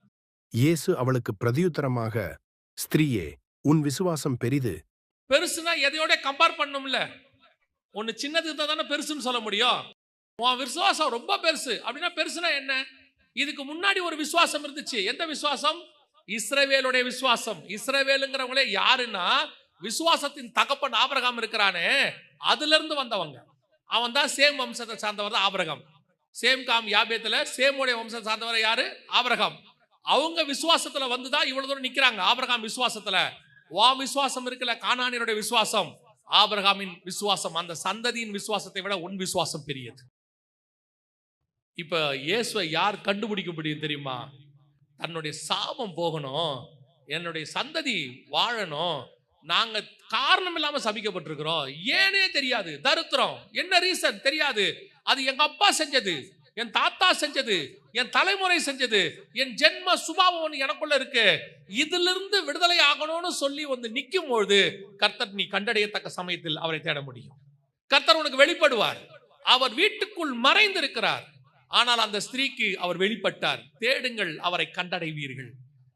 இயேசு அவளுக்கு பிரதியுத்தரமாக, ஸ்திரீயே, உன் விசுவாசம் பெரிது. பெருசுனா எதையோட கம்பேர் பண்ணும்ல. ஒன்னு சின்னது தானே பெருசுன்னு சொல்ல முடியும். உன் விசுவாசம் ரொம்ப பெருசு அப்படின்னா, பெருசுனா என்ன? இதுக்கு முன்னாடி ஒரு விசுவாசம் இருந்துச்சு. எந்த விசுவாசம்? இஸ்ரவேலுடைய விசுவாசம். இஸ்ரவேலுங்கிறவங்களே யாருன்னா, விசுவாசத்தின் தகப்பன் ஆபிரகாம் இருக்கிறானே, அதுல இருந்து வந்தவங்க. அவன் தான் சேம் வம்சத்தை சார்ந்தவர் தான் ஆபிரகாம். சேம் காம் யாபேத்துல சேமுடைய வம்சம் சார்ந்தவர் யாரு? ஆபிரகாம். அவங்க விசுவாசத்துல வந்துதான் இவ்வளவு தூரம் நிக்கிறாங்க. ஆபிரகாம் விசுவாசத்துல. வா விசுவாசம் இருக்குல்ல, கானானியருடைய விசுவாசம், ஆபிரகாமின் விசுவாசம், அந்த சந்ததியின் விசுவாசத்தை விட உன் விசுவாசம் பெரியது. இப்ப இயேசுவை யார் கண்டுபிடிக்க முடியும் தெரியுமா? தன்னுடைய சாபம் போகணும், என்னுடைய சந்ததி வாழணும், நாங்க காரணம் இல்லாம சபிக்கப்பட்டிருக்கிறோம், ஏனே தெரியாது, தரித்திரம், என்ன ரீசன் தெரியாது, அது எங்க அப்பா செஞ்சது, என் தாத்தா செஞ்சது, என் தலைமுறை செஞ்சது, என் ஜென்ம சுபாவம் எனக்குள்ள இருக்கு, இதிலிருந்து விடுதலை ஆகணும்னு சொல்லி வந்து நிற்கும் பொழுது கர்த்தர் நீ கண்டடையத்தக்க சமயத்தில் அவரை தேட முடியும். கர்த்தர் உனக்கு வெளிப்படுவார். அவர் வீட்டுக்குள் மறைந்திருக்கிறார், ஆனால் அந்த ஸ்திரீக்கு அவர் வெளிப்பட்டார். தேடுங்கள், அவரை கண்டடைவீர்கள்.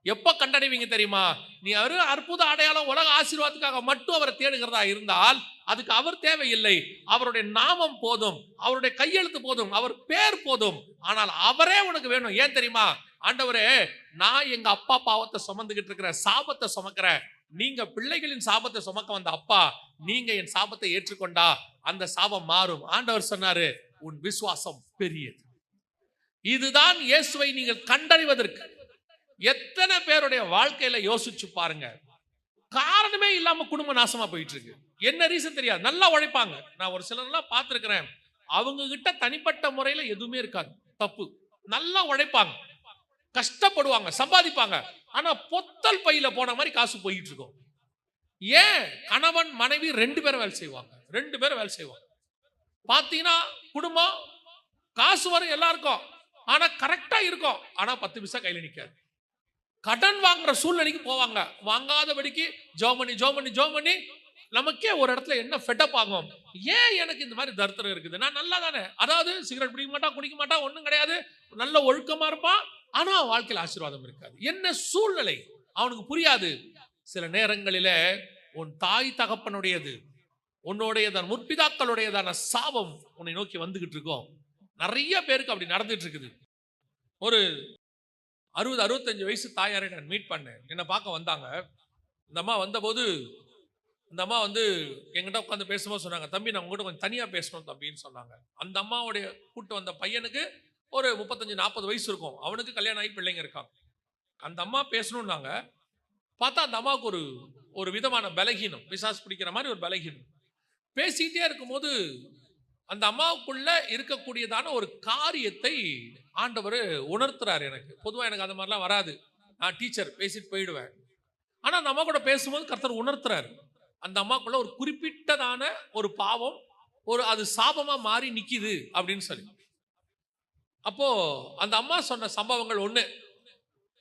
எப்ப கண்டடைவீங்க தெரியுமா? நீ அற்புத அடையாளம் உலக ஆசீர்வாதத்துக்காக மட்டும் அவரை தேடுகிறதா இருந்தால் அதுக்கு அவர் தேவையில்லை. அவருடைய நாமம் போதும், அவருடைய கையெழுத்து போதும், அவர் பேர் போதும். ஆனால் அவரே உனக்கு வேணும். ஏன் தெரியுமா? ஆண்டவரே, நான் எங்க அப்பா பாவத்தை சுமந்துகிட்டு இருக்கிற சாபத்தை சுமக்கிறேன். நீங்க பிள்ளைகளின் சாபத்தை சுமக்க வந்த அப்பா, நீங்க என் சாபத்தை ஏற்றுக்கொண்டா அந்த சாபம் மாறும். ஆண்டவர் சொன்னாரு, உன் விசுவாசம் பெரியது. இதுதான் இயேசுவை நீங்கள் கண்டறிவதற்கு. எத்தனை பேருடைய வாழ்க்கையில யோசிச்சு பாருங்க, காரணமே இல்லாம குடும்ப நாசமா போயிட்டு இருக்கு. என்ன ரீசன் தெரியாது, நல்லா உழைப்பாங்க. நான் ஒரு சிலர்லாம் பார்த்திருக்கிறேன், அவங்க கிட்ட தனிப்பட்ட முறையில எதுவுமே இருக்காது, தப்பு. நல்லா உழைப்பாங்க, கஷ்டப்படுவாங்க, சம்பாதிப்பாங்க. ஆனா பொத்தல் பையில போன மாதிரி காசு போயிட்டு இருக்கும். ஏன்? கணவன் மனைவி 2 பேரும் வேலை செய்வாங்க, 2 பேரும் வேலை செய்வாங்க. பாத்தீங்கன்னா குடும்பம் காசு வரும் எல்லாருக்கும், ஆனா கரெக்டா இருக்கும். ஆனா 10 பைசா கையில நிக்காது. கடன் வாங்குற சூழ்நிலைக்கு போவாங்க. வாங்காதபடிக்கு ஜோமனி நமக்கே ஒரு இடத்துல என்ன ஃபெட்டப் ஆகும். ஏன் எனக்கு இந்த மாதிரி தரித்திரம் இருக்குது? நான் நல்லா தானே, அதாவது சிகரெட் பிடிக்க மாட்டான், குடிக்க மாட்டான், ஒன்றும் கிடையாது, நல்ல ஒழுக்கமா இருப்பான். ஆனா வாழ்க்கையில் ஆசீர்வாதம் இருக்காது. என்ன சூழ்நிலை அவனுக்கு புரியாது. சில நேரங்களில உன் தாய் தகப்பனுடையது, உன்னுடையதான முற்பிதாக்களுடையதான சாபம் உன்னை நோக்கி வந்துகிட்டு இருக்கோம். நிறைய பேருக்கு அப்படி நடந்துட்டு இருக்குது. ஒரு 60-65 வயசு தாயாரை நான் மீட் பண்ணேன். என்னை பார்க்க வந்தாங்க. இந்த அம்மா வந்தபோது இந்த அம்மா எங்கிட்ட உட்காந்து பேசும்போது சொன்னாங்க, தம்பி நான் உங்ககிட்ட கொஞ்சம் தனியாக பேசணும் தம்பின்னு சொன்னாங்க. அந்த அம்மாவுடைய கூட்டு வந்த பையனுக்கு ஒரு 35-40 வயசு இருக்கும். அவனுக்கு கல்யாணம் ஆகி பிள்ளைங்க இருக்காங்க. அந்த அம்மா பேசணும்னாங்க. பார்த்தா அந்த அம்மாவுக்கு ஒரு விதமான பலகீனம், பிசாசு பிடிக்கிற மாதிரி ஒரு பலகீனம். பேசிக்கிட்டே இருக்கும்போது அந்த அம்மாவுக்குள்ள இருக்கக்கூடியதான ஒரு காரியத்தை ஆண்டவர் உணர்த்துறாரு எனக்கு. பொதுவாக எனக்கு அந்த மாதிரிலாம் வராது, நான் டீச்சர், பேசிட்டு போயிடுவேன். ஆனால் அந்த அம்மா கூட பேசும்போது கர்த்தர் உணர்த்துறாரு, அந்த அம்மாக்குள்ள ஒரு குறிப்பிட்டதான ஒரு பாவம், அது சாபமா மாறி நிக்குது அப்படின்னு சொல்லி. அப்போ அந்த அம்மா சொன்ன சம்பவங்கள் ஒண்ணு.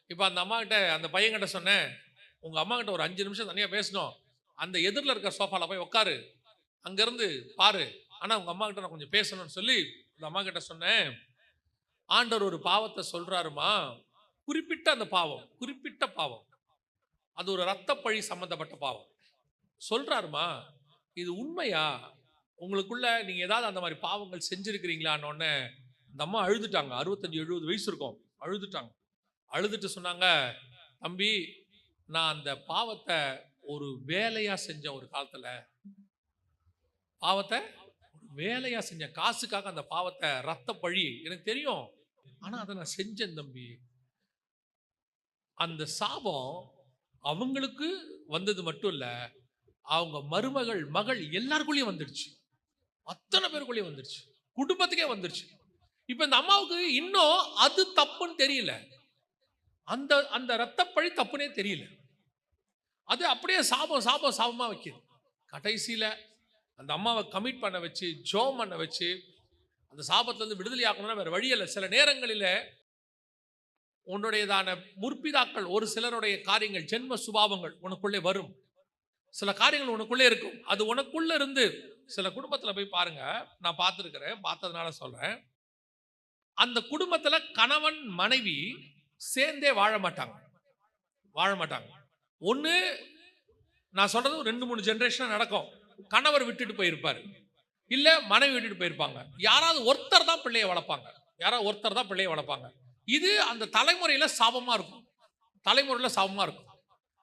இப்போ அந்த அம்மா கிட்ட, அந்த பையன்கிட்ட சொன்னேன், உங்க அம்மா கிட்ட ஒரு 5 நிமிஷம் தனியா பேசணும், அந்த எதிரில் இருக்கிற சோஃபால போய் உட்காரு, அங்கிருந்து பாரு, ஆனா உங்க அம்மா கிட்ட நான் கொஞ்சம் பேசணும்னு சொல்லி அந்த அம்மா கிட்ட சொன்னேன். ஆண்டவர் ஒரு பாவத்தை சொல்றாருமா, குறிப்பிட்ட அந்த பாவம், குறிப்பிட்ட பாவம், அது ஒரு இரத்தப்பழி சம்பந்தப்பட்ட பாவம் சொல்றாருமா. இது உண்மையா? உங்களுக்குள்ள நீங்க ஏதாவது அந்த மாதிரி பாவங்கள் செஞ்சிருக்கிறீங்களான்னு உடனே அந்த அம்மா அழுதுட்டாங்க. 65-70 வயசு இருக்கும். அழுதுட்டாங்க. அழுதுட்டு சொன்னாங்க, தம்பி நான் அந்த பாவத்தை ஒரு வேலையா செஞ்சேன். ஒரு காலத்துல பாவத்தை வேலையா செஞ்சேன், காசுக்காக அந்த பாவத்தை, ரத்த பழி எனக்கு தெரியும், ஆனா அதை நான் செஞ்சேன் தம்பி. அந்த சாபம் அவங்களுக்கு வந்தது மட்டும் இல்ல, அவங்க மருமகள், மகள் எல்லாருக்குள்ளேயும் வந்துடுச்சு, அத்தனை பேருக்குள்ளேயும் வந்துடுச்சு, குடும்பத்துக்கே வந்துடுச்சு. இப்ப இந்த அம்மாவுக்கு இன்னும் அது தப்புன்னு தெரியல, அந்த அந்த ரத்தப்பழி தப்புனே தெரியல. அது அப்படியே சாபமா வைக்குது. கடைசியில அந்த அம்மாவை கமிட் பண்ண வச்சு, ஜோம் பண்ண வச்சு, அந்த சாபத்திலிருந்து விடுதலை ஆக்கணும்னா வேற வழி இல்லை. சில நேரங்களில் உன்னுடையதான முற்பிதாக்கள், ஒரு சிலருடைய காரியங்கள், ஜென்ம சுபாவங்கள் உனக்குள்ளே வரும். சில காரியங்கள் உனக்குள்ளே இருக்கும். அது உனக்குள்ள இருந்து சில குடும்பத்தில் போய் பாருங்க, நான் பார்த்துருக்கிறேன், பார்த்ததுனால சொல்றேன். அந்த குடும்பத்துல கணவன் மனைவி சேர்ந்தே வாழ மாட்டாங்க. ஒண்ணு, நான் சொல்றது 2-3 ஜெனரேஷன் நடக்கும். கணவர் விட்டுட்டு போயிருப்பாரு, இல்ல மனைவி விட்டுட்டு போயிருப்பாங்க. யாராவது ஒருத்தர் தான் பிள்ளையை வளர்ப்பாங்க. இது அந்த தலைமுறையில சாபமா இருக்கும்.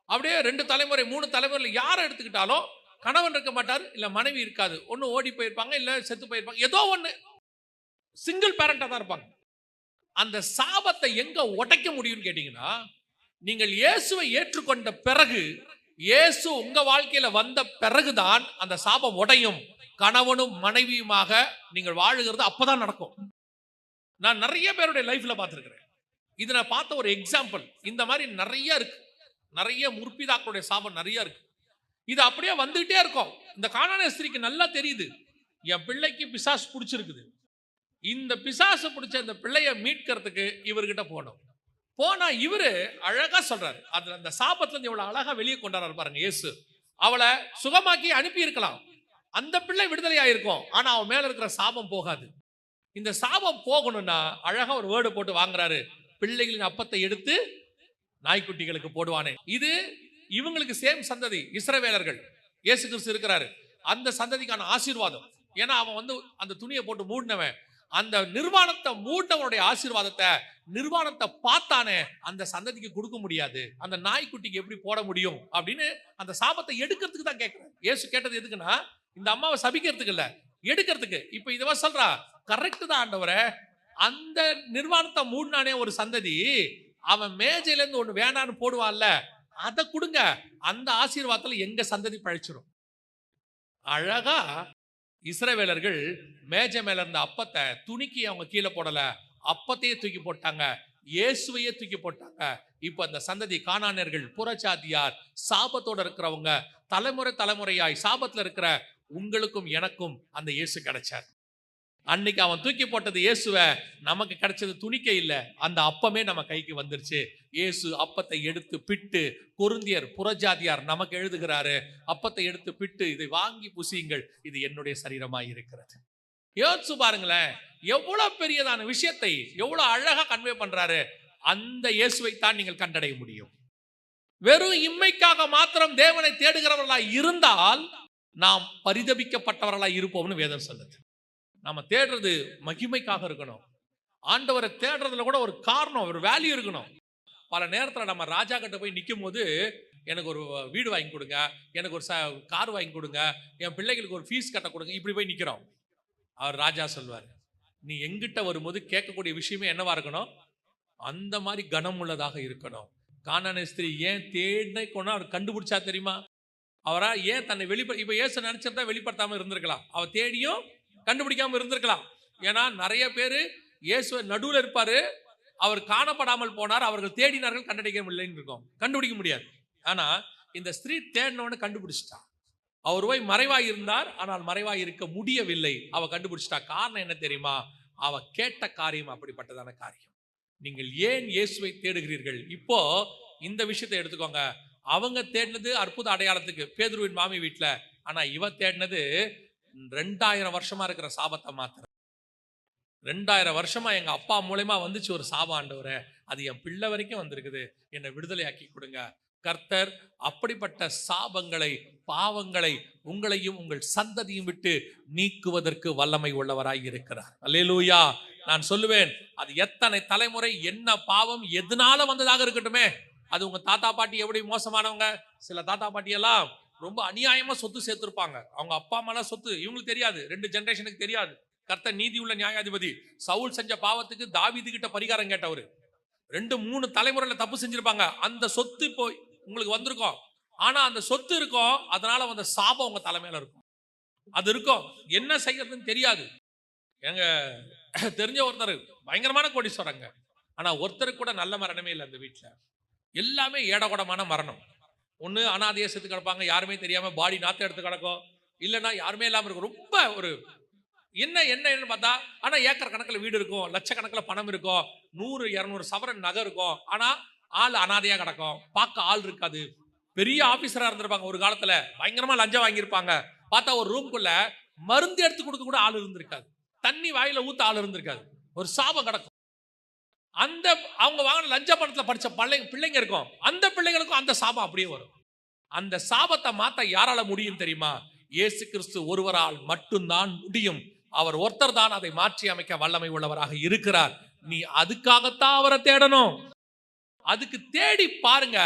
அப்படியே 2 தலைமுறை 3 தலைமுறையில் யாரை எடுத்துக்கிட்டாலும் கணவன் இருக்க மாட்டார், இல்ல மனைவி இருக்காது. ஒன்னு ஓடி போயிருப்பாங்க, இல்ல செத்து போயிருப்பாங்க, ஏதோ ஒண்ணு சிங்கிள் பேரண்டா தான் இருப்பாங்க. அந்த சாபத்தை எங்க உடைக்க முடியும்னு கேட்டீங்கன்னா, நீங்கள் இயேசுவை ஏற்றுக்கொண்ட பிறகு, இயேசு உங்க வாழ்க்கையில வந்த பிறகுதான் அந்த சாபம் உடையும். கணவனும் மனைவியுமாக நீங்கள் வாழுகிறது அப்பதான் நடக்கும். நான் நிறைய பேருடைய லைஃப்ல பார்த்திருக்கிறேன். இது நான் பார்த்த ஒரு எக்ஸாம்பிள். இந்த மாதிரி நிறைய இருக்கு, நிறைய முற்பிதாக்களுடைய சாபம் நிறைய இருக்கு. இது அப்படியே வந்துகிட்டே இருக்கும். இந்த கானானிய ஸ்திரீக்கு நல்லா தெரியுது, என் பிள்ளைக்கு பிசாசு பிடிச்சிருக்குது, இந்த பிசாசு பிடிச்ச இந்த பிள்ளைய மீட்கிறதுக்கு இவர்கிட்ட போனா இவரு அழகா சொல்றாரு. அதுல அந்த சாபத்துல இருந்து இவ்வளவு அழகா வெளியே கொண்டாடுறாரு பாருங்க இயேசு. அவளை சுகமாக்கி அனுப்பி இருக்கலாம், அந்த பிள்ளை விடுதலை ஆயிருக்கும், ஆனா அவன் மேல இருக்கிற சாபம் போகாது. இந்த சாபம் போகணும்னா அழகா ஒரு வேர்டு போட்டு வாங்குறாரு, பிள்ளைகளின் அப்பத்தை எடுத்து நாய்க்குட்டிகளுக்கு போடுவானே. இது இவங்களுக்கு சேம் சந்ததி, இஸ்ரவேலர்கள். இயேசு கிறிஸ்து இருக்கிறாரு, அந்த சந்ததிக்கான ஆசீர்வாதம். ஏன்னா அவன் வந்து அந்த துணியை போட்டு மூடினவன், அந்த நிர்வாணத்தை மூடினவனுடைய ஆசீர்வாதத்தை, நிர்வாணத்தை பார்த்தானே அந்த சந்ததிக்கு கொடுக்க முடியாது, அந்த நாய்க்குட்டிக்கு எப்படி போட முடியும் அப்படின்னு அந்த சாபத்தை எடுக்கிறதுக்கு தான் கேட்கிறேன். இயேசு கேட்டது எதுக்குன்னா, இந்த அம்மாவை சபிக்கிறதுக்கு இல்ல, எடுக்கிறதுக்கு. இப்ப இதுவா சொல்றா, கரெக்ட் தான் ஆண்டவரே, அந்த நிர்வாணத்தை மூடினானே ஒரு சந்ததி, அவன் மேஜையில இருந்து ஒண்ணு வேணான்னு போடுவான்ல, அதை கொடுங்க, அந்த ஆசீர்வாதத்துல எங்க சந்ததி பழிச்சிடும். அழகா இஸ்ரவேலர்கள் மேஜை மேல இருந்த அப்பத்தை, துணிக்கு அவங்க கீழே போடல, அப்பத்தையே தூக்கி போட்டாங்க, இயேசுவையே தூக்கி போட்டாங்க. இப்ப அந்த சந்ததி கானானியர்கள், புறஜாதியார், சாபத்தோட இருக்கிறவங்க, தலைமுறை தலைமுறையாய் சாபத்துல இருக்கிற உங்களுக்கும் எனக்கும் அந்த இயேசு கிடைச்சார். அன்னைக்கு அவன் தூக்கி போட்டது இயேசுவை, நமக்கு கிடைச்சது துணிக்கை இல்ல, அந்த அப்பமே நம்ம கைக்கு வந்துருச்சு. இயேசு அப்பத்தை எடுத்து பிட்டு, கொரிந்தியர் புறஜாதியார் நமக்கு எழுதுகிறாரு, அப்பத்தை எடுத்து பிட்டு, இதை வாங்கி புசியுங்கள், இது என்னுடைய சரீரமாய் இருக்கிறது. யோசிச்சு பாருங்களேன், எவ்வளவு பெரியதான விஷயத்தை எவ்வளவு அழகா கன்வே பண்றாரு. அந்த இயேசுவை தான் நீங்கள் கண்டடைய முடியும். வெறும் இம்மைக்காக மாத்திரம் தேவனை தேடுகிறவர்களாய் இருந்தால் நாம் பரிதபிக்கப்பட்டவர்களாய் இருப்போம்னு வேதம் சொல்லுது. நம்ம தேடுறது மகிமைக்காக இருக்கணும். ஆண்டவரை தேடுறதுல கூட ஒரு காரணம், ஒரு வேல்யூ இருக்கணும். பல நேரத்தில் நம்ம ராஜா கிட்ட போய் நிற்கும் போது, எனக்கு ஒரு வீடு வாங்கி கொடுங்க, எனக்கு ஒரு கார் வாங்கி கொடுங்க, என் பிள்ளைகளுக்கு ஒரு ஃபீஸ் கட்ட கொடுங்க, இப்படி போய் நிற்கிறோம். அவர் ராஜா சொல்வார், நீ எங்கிட்ட வரும்போது கேட்கக்கூடிய விஷயமே என்னவா இருக்கணும், அந்த மாதிரி கனம் உள்ளதாக இருக்கணும். கானானிய ஸ்திரீ ஏன் தேடினா அவர் கண்டுபிடிச்சா தெரியுமா? அவரா ஏன் தன்னை இப்ப இயேசு நினைச்சிருந்தா வெளிப்படுத்தாம இருந்திருக்கலாம், அவர் தேடியும் கண்டுபிடிக்காம இருந்திருக்கலாம். ஏன்னா நிறைய பேரு இயேசுவை நடுவில் இருப்பாரு, அவர் காணப்படாமல் போனார், அவர்கள் தேடினார்கள், கண்டுபிடிக்க இருக்கும், கண்டுபிடிக்க முடியாது. ஆனா இந்த ஸ்திரீ தேடினவனு கண்டுபிடிச்சிட்டா. அவர் போய் மறைவாய் இருந்தார், ஆனால் மறைவாய் இருக்க முடியவில்லை, அவ கண்டுபிடிச்சிட்டா. காரணம் என்ன தெரியுமா? அவ கேட்ட காரியம் அப்படிப்பட்டதான காரியம். நீங்கள் ஏன் இயேசுவை தேடுகிறீர்கள்? இப்போ இந்த விஷயத்தை எடுத்துக்கோங்க. அவங்க தேடினது அற்புத அடையாளத்துக்கு, பேதுருவின் மாமி வீட்டுல. ஆனா இவ தேடினது 2000 வருஷமா இருக்கிற சாபத்தை மாத்திர. 2000 வருஷமா எங்க அப்பா மூலமா வந்துச்சு ஒரு சாபம், ஆண்டவரே அது என் பிள்ளை வரைக்கும் வந்திருக்குது, என்னை விடுதலையாக்கி கொடுங்க. கர்த்தர் அப்படிப்பட்ட சாபங்களை, பாவங்களை உங்களையும் உங்கள் சந்ததியும் விட்டு நீக்குவதற்கு வல்லமை உள்ளவராய் இருக்கிறார். அல்லேலூயா. நான் சொல்லுவேன், அது எத்தனை தலைமுறை என்ன பாவம் எதனால வந்ததாக இருக்கட்டுமே, அது உங்க தாத்தா பாட்டி எப்படி மோசமானவங்க, சில தாத்தா பாட்டி எல்லாம் ரொம்ப அநியாயமா சொத்து சேர்த்திருப்பாங்க, அவங்க அப்பா அம்மா சொத்து இவங்களுக்கு தெரியாது, 2 ஜெனரேஷனுக்கு தெரியாது. கர்த்தர் நீதி உள்ள நியாயாதிபதி. சவுல் செஞ்ச பாவத்துக்கு தாவீது கிட்ட பரிகாரம் கேட்டவரு. 2-3 தலைமுறையில தப்பு செஞ்சிருப்பாங்க, அந்த சொத்து இப்போ உங்களுக்கு வந்திருக்கும். ஆனா அந்த சொத்து இருக்கும், அதனால வந்த சாபம் உங்க தலைமையில இருக்கும். அது இருக்கும், என்ன செய்யறதுன்னு தெரியாது. எங்க தெரிஞ்ச ஒருத்தர் பயங்கரமான கோடீஸ்வரங்க, ஆனா ஒருத்தருக்கு கூட நல்ல மரணமே இல்லை அந்த வீட்டுல. எல்லாமே ஏடகூடமான மரணம். ஒண்ணு அனாதைய செத்து கிடப்பாங்க, யாருமே தெரியாம பாடி நாத்த எடுத்து கிடக்கும், இல்லைன்னா யாருமே இல்லாம இருக்கும். ரொம்ப ஒரு என்ன பார்த்தா, ஆனா ஏக்கர் கணக்கில் வீடு இருக்கும், லட்சக்கணக்கில் பணம் இருக்கும், 100-200 சவரன் நகை இருக்கும், ஆனா ஆள் அனாதையா கிடக்கும், பார்க்க ஆள் இருக்காது. பெரிய ஆபீசரா இருந்திருப்பாங்க ஒரு காலத்துல, பயங்கரமா லஞ்சம் வாங்கியிருப்பாங்க, பார்த்தா ஒரு ரூம்குள்ள மருந்து எடுத்து கொடுக்க கூட ஆள் இருந்திருக்காது, தண்ணி வாயில ஊத்த ஆள் இருந்திருக்காது, ஒரு சாபம் கிடக்கும். அந்த அவங்க வாங்கின லஞ்ச பணத்துல படிச்ச பிள்ளைங்க இருக்கும், அந்த பிள்ளைங்களுக்கும் அந்த சாபம் அப்படியே வரும். அந்த சாபத்தை மாத்த யாரால முடியும் தெரியுமா? இயேசு கிறிஸ்து ஒருவரால் மட்டும்தான் முடியும். அவர் ஒருத்தர் தான் அதை மாற்றி அமைக்க வல்லமை உள்ளவராக இருக்கிறார். நீ அதுக்காகத்தான் அவரை தேடணும். அதுக்கு தேடி பாருங்க,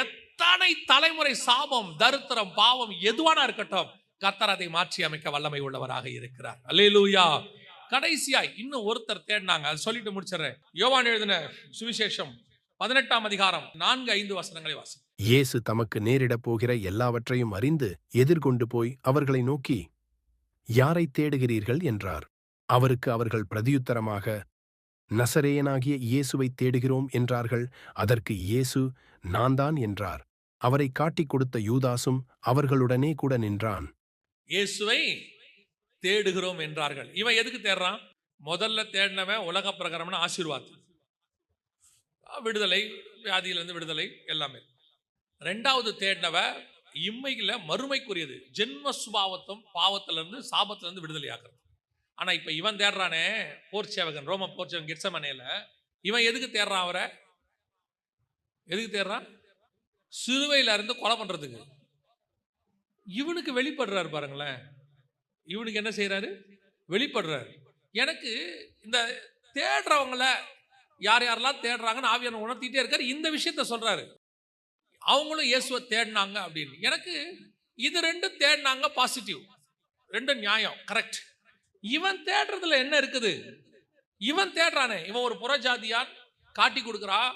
எத்தனை தலைமுறை சாபம், தரித்திரம், பாவம் எதுவானா இருக்கட்டும், கர்த்தர் அதை மாற்றி அமைக்க வல்லமை உள்ளவராக இருக்கிறார். அல்லேலூயா. கடைசியா இன்னும் ஒருத்தர் தேடினாங்க, அது சொல்லிட்டு முடிச்சிடறேன். யோவான் எழுதின சுவிசேஷம் 18ஆம் அதிகாரம் 4-5 வசனங்களை வாசி. இயேசு தமக்கு நேரிடப் போகிற எல்லாவற்றையும் அறிந்து எதிர்கொண்டு போய் அவர்களை நோக்கி, யாரை தேடுகிறீர்கள் என்றார். அவருக்கு அவர்கள் பிரதியுத்தரமாக, நசரேயனாகிய இயேசுவை தேடுகிறோம் என்றார்கள். அதற்கு இயேசு, நான் தான் என்றார். அவரை காட்டிக் கொடுத்த யூதாசும் அவர்களுடனே கூட நின்றான். இயேசுவை தேடுகிறோம் என்றார்கள். இவன் எதுக்கு தேடுறான்? முதல்ல தேடினவன் உலக பிரகாரமான ஆசீர்வாதம், விடுதலை, வியாதியிலிருந்து விடுதலை எல்லாமே. 2வது தேடினவ இம்மையில மறுமைக்குரியது, ஜென்ம சுபாவத்தும் பாவத்திலிருந்து சாபத்திலிருந்து விடுதலை ஆகிறது. ஆனா இப்ப இவன் தேடுறானே, போர் சேவகன், ரோம போர் சேவகன் கெத்செமனேல, இவன் எதுக்கு தேடுறான்? அவரை எதுக்கு தேடுறான்? சிலுவையில் இருந்து கொலை பண்றதுக்கு. இவனுக்கு வெளிப்படுறாரு பாருங்களேன். இவனுக்கு என்ன செய்யறாரு? வெளிப்படுறாரு. எனக்கு இந்த தேடுறவங்கள யார் யாரெல்லாம் தேடுறாங்கன்னு ஆவியானவர் உணர்த்திட்டே இருக்காரு. இந்த விஷயத்த சொல்றாரு. அவங்களும் இயேசுவை தேடினாங்க அப்படின்னு. எனக்கு இது ரெண்டும் தேடினாங்க பாசிட்டிவ், ரெண்டும் நியாயம், கரெக்ட். இவன் தேடுறதுல என்ன இருக்குது? இவன் தேடுறானே, இவன் ஒரு புறஜாதியான் காட்டி கொடுக்குறான்,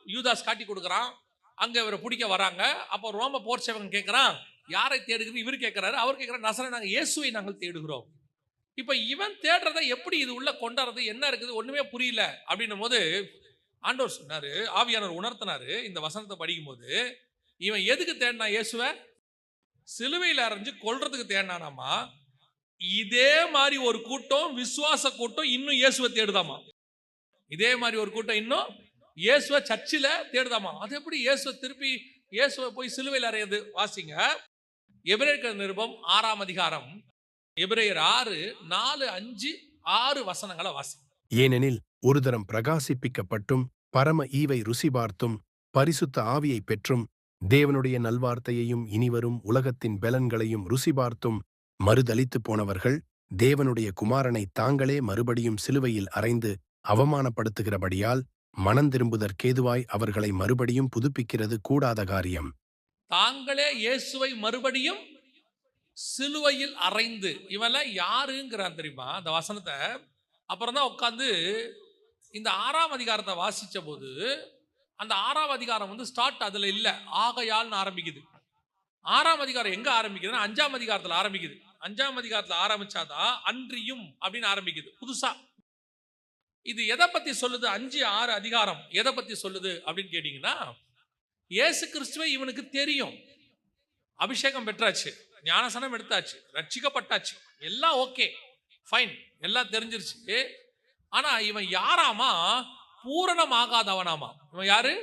யூதாஸ் காட்டி கொடுக்குறான். அங்க இவரை பிடிக்க வராங்க. அப்போ ரோம போர் சேவகன் கேட்கிறான், யாரை தேடுகிறது? இவர் கேட்கிறாரு. அவர் கேட்கிறார், நசரேயனாகிய நாங்கள் இயேசுவை நாங்கள் தேடுகிறோம். இப்ப இவன் தேடுறதை எப்படி இது உள்ள கொண்டாடுறது? என்ன இருக்குது? ஒண்ணுமே புரியல அப்படின்னும் போது ஆண்டவர் சொன்னாரு, ஆவியானவர் உணர்த்தினாரு. இந்த வசனத்தை படிக்கும் போது, இவன் எதுக்கு தேடினா இயேசுவை? சிலுவையில் அரைஞ்சு கொல்றதுக்கு தேடினானாமா. இதே மாதிரி ஒரு கூட்டம், விசுவாச கூட்டம் இன்னும் இயேசுவை தேடுதாமா. இதே மாதிரி ஒரு கூட்டம் இன்னும் இயேசுவை சர்ச்சில் தேடுதாமா. அது எப்படி இயேசுவை திருப்பி இயேசுவை போய் சிலுவையில் அறையது? வாசிங்க, எபிரேயர் நிருபம் 6ஆம் அதிகாரம், எபிரேயர் 6, 4, 5, 6 வசனங்களை வாசி. ஏனெனில் ஒரு தரம் பிரகாசிப்பிக்கப்பட்டும் பரம ஈவை ருசி பார்த்தும் பரிசுத்த ஆவியை பெற்றும் தேவனுடைய நல்வார்த்தையையும் இனிவரும் உலகத்தின் பெலன்களையும் ருசி பார்த்தும் மறுதலித்து போனவர்கள் தேவனுடைய குமாரனை தாங்களே மறுபடியும் சிலுவையில் அறைந்து அவமானப்படுத்துகிறபடியால் மனந்திரும்புதற்கேதுவாய் அவர்களை மறுபடியும் புதுப்பிக்கிறது கூடாத காரியம். தாங்களே இயேசுவை மறுபடியும் சிலுவையில் அறைந்து, இவெல்லாம் யாருங்கிறான் தெரியுமா அந்த வசனத்தை? அப்புறம் தான் உட்காந்து இந்த 6ஆம் அதிகாரத்தை வாசிச்ச போது, அந்த 6ஆம் அதிகாரம் வந்து ஸ்டார்ட் அதுல இல்ல, ஆகையால்னு ஆரம்பிக்குது. 6ஆம் அதிகாரம் எங்க ஆரம்பிக்குதுன்னா 5ஆம் அதிகாரத்தில் ஆரம்பிக்குது. 5ஆம் அதிகாரத்தில் ஆரம்பிச்சாதான் அன்றியும் அப்படின்னு ஆரம்பிக்குது புதுசா. இது எதை பத்தி சொல்லுது? 5, 6 அதிகாரம் எதை பத்தி சொல்லுது அப்படின்னு கேட்டீங்கன்னா, இயேசு கிறிஸ்துவை இவனுக்கு தெரியும். அபிஷேகம் பெற்றாச்சு, ஞானசனம் எடுத்தாச்சு, ரட்சிக்கப்பட்டாச்சு, எல்லாம் ஓகே, ஃபைன், எல்லாம் தெரிஞ்சிருச்சு. ஆனா இவன் யாராமா? பூரணமாகாதவனாமா. இவன் யாரு?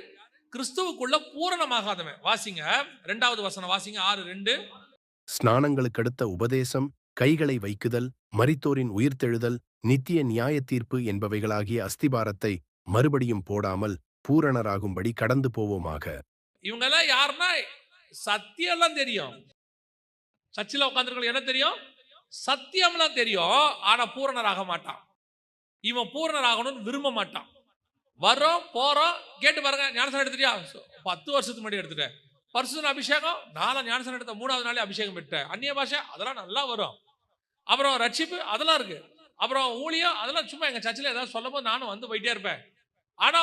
கிறிஸ்துவுக்குள்ள பூரணமாகாதவன். வாசிங்க 2வது வசனம் வாசிங்க, 6:2. ஸ்நானங்களுக்கடுத்த உபதேசம், கைகளை வைக்குதல், மரித்தோரின் உயிர்த்தெழுதல், நித்திய நியாய தீர்ப்பு என்பவைகளாகிய அஸ்திபாரத்தை மறுபடியும் போடாமல் பூரணராகும்படி கடந்து போவோமாக. இவங்க எல்லாம் யாருன்னா, சத்தியம்லாம் தெரியும், சர்ச்சில் உட்காந்துருக்க என்ன தெரியும்? சத்தியம்லாம் தெரியும். ஆனா பூரணராக மாட்டான். இவன் பூரணராகணும்னு விரும்ப மாட்டான். வரோம் போறோம், கேட்டு பாருங்க, ஞானசனம் எடுத்துட்டியா? 10 வருஷத்துக்கு முன்னாடி எடுத்துட்டேன். பரிசுத்த அபிஷேகம், நானும் ஞானசனம் எடுத்த 3வது நாளே அபிஷேகம் பெற்றேன். அந்நிய பாஷை அதெல்லாம் நல்லா வரும். அப்புறம் ரட்சிப்பு அதெல்லாம் இருக்கு. அப்புறம் ஊழியம் அதெல்லாம் சும்மா எங்க சர்ச்சில் ஏதாவது சொல்லும் போது நானும் வந்து போயிட்டே இருப்பேன். ஆனா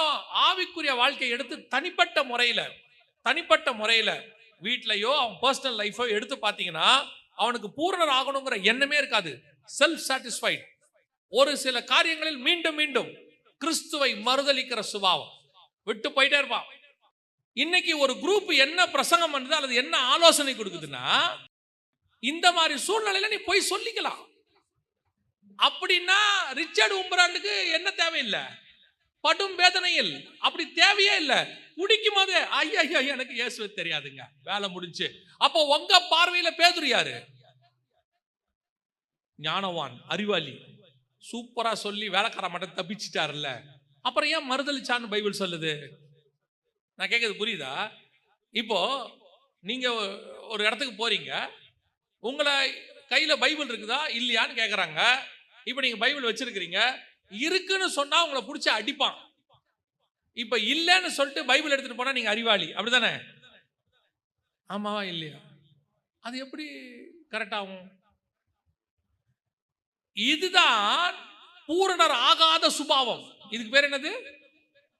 ஆவிக்குரிய வாழ்க்கை எடுத்து தனிப்பட்ட முறையில வீட்லயோ அவன் பர்சனல் லைஃபோ எடுத்து பார்த்தீங்கன்னா, அவனுக்கு பூரணர் ஆகணுங்கிற எண்ணமே இருக்காது. Self satisfied. ஒரு சில காரியங்களில் மீண்டும் மீண்டும் கிறிஸ்துவை மறுதலிக்கிற சுபாவம், விட்டு போயிட்டே இருப்பான். இன்னைக்கு ஒரு குரூப் என்ன பிரசங்கம் பண்ணுது அல்லது என்ன ஆலோசனை கொடுக்குதுன்னா, இந்த மாதிரி சூழ்நிலையில நீ போய் சொல்லிக்கலாம். அப்படின்னா ரிச்சர்ட் உம்பராண்டுக்கு என்ன தேவையில்லை? படும் வேதனையில் அப்படி தேவையே இல்லை. குடிக்கும் போது ஐயா எனக்கு இயேசுவை தெரியாதுங்க, வேலை முடிஞ்சு. அப்போ உங்க பார்வையில பேதுரு யாரு? ஞானவான், அறிவாளி, சூப்பரா சொல்லி வேலைக்கார மட்டும் தப்பிச்சிட்டாருல்ல. அப்புறம் ஏன் மறுதலிச்சான்னு பைபிள் சொல்லுது? நான் கேட்கறது புரியுதா? இப்போ நீங்க ஒரு இடத்துக்கு போறீங்க, உங்களை கையில பைபிள் இருக்குதா இல்லையான்னு கேட்கறாங்க. இப்போ நீங்க பைபிள் வச்சிருக்கிறீங்க, இருக்குன்னு சொன்னா உங்களை பிடிச்சி அடிப்பான். இப்ப இல்லைன்னு சொல்லிட்டு பைபிள் எடுத்துட்டு போனா நீங்க அறிவாளி, அப்படிதானே? ஆமாவா இல்லையா? அது எப்படி கரெக்ட் ஆகும்? இதுதான் பூரணர் ஆகாத சுபாவம். இதுக்கு பேர் என்னது?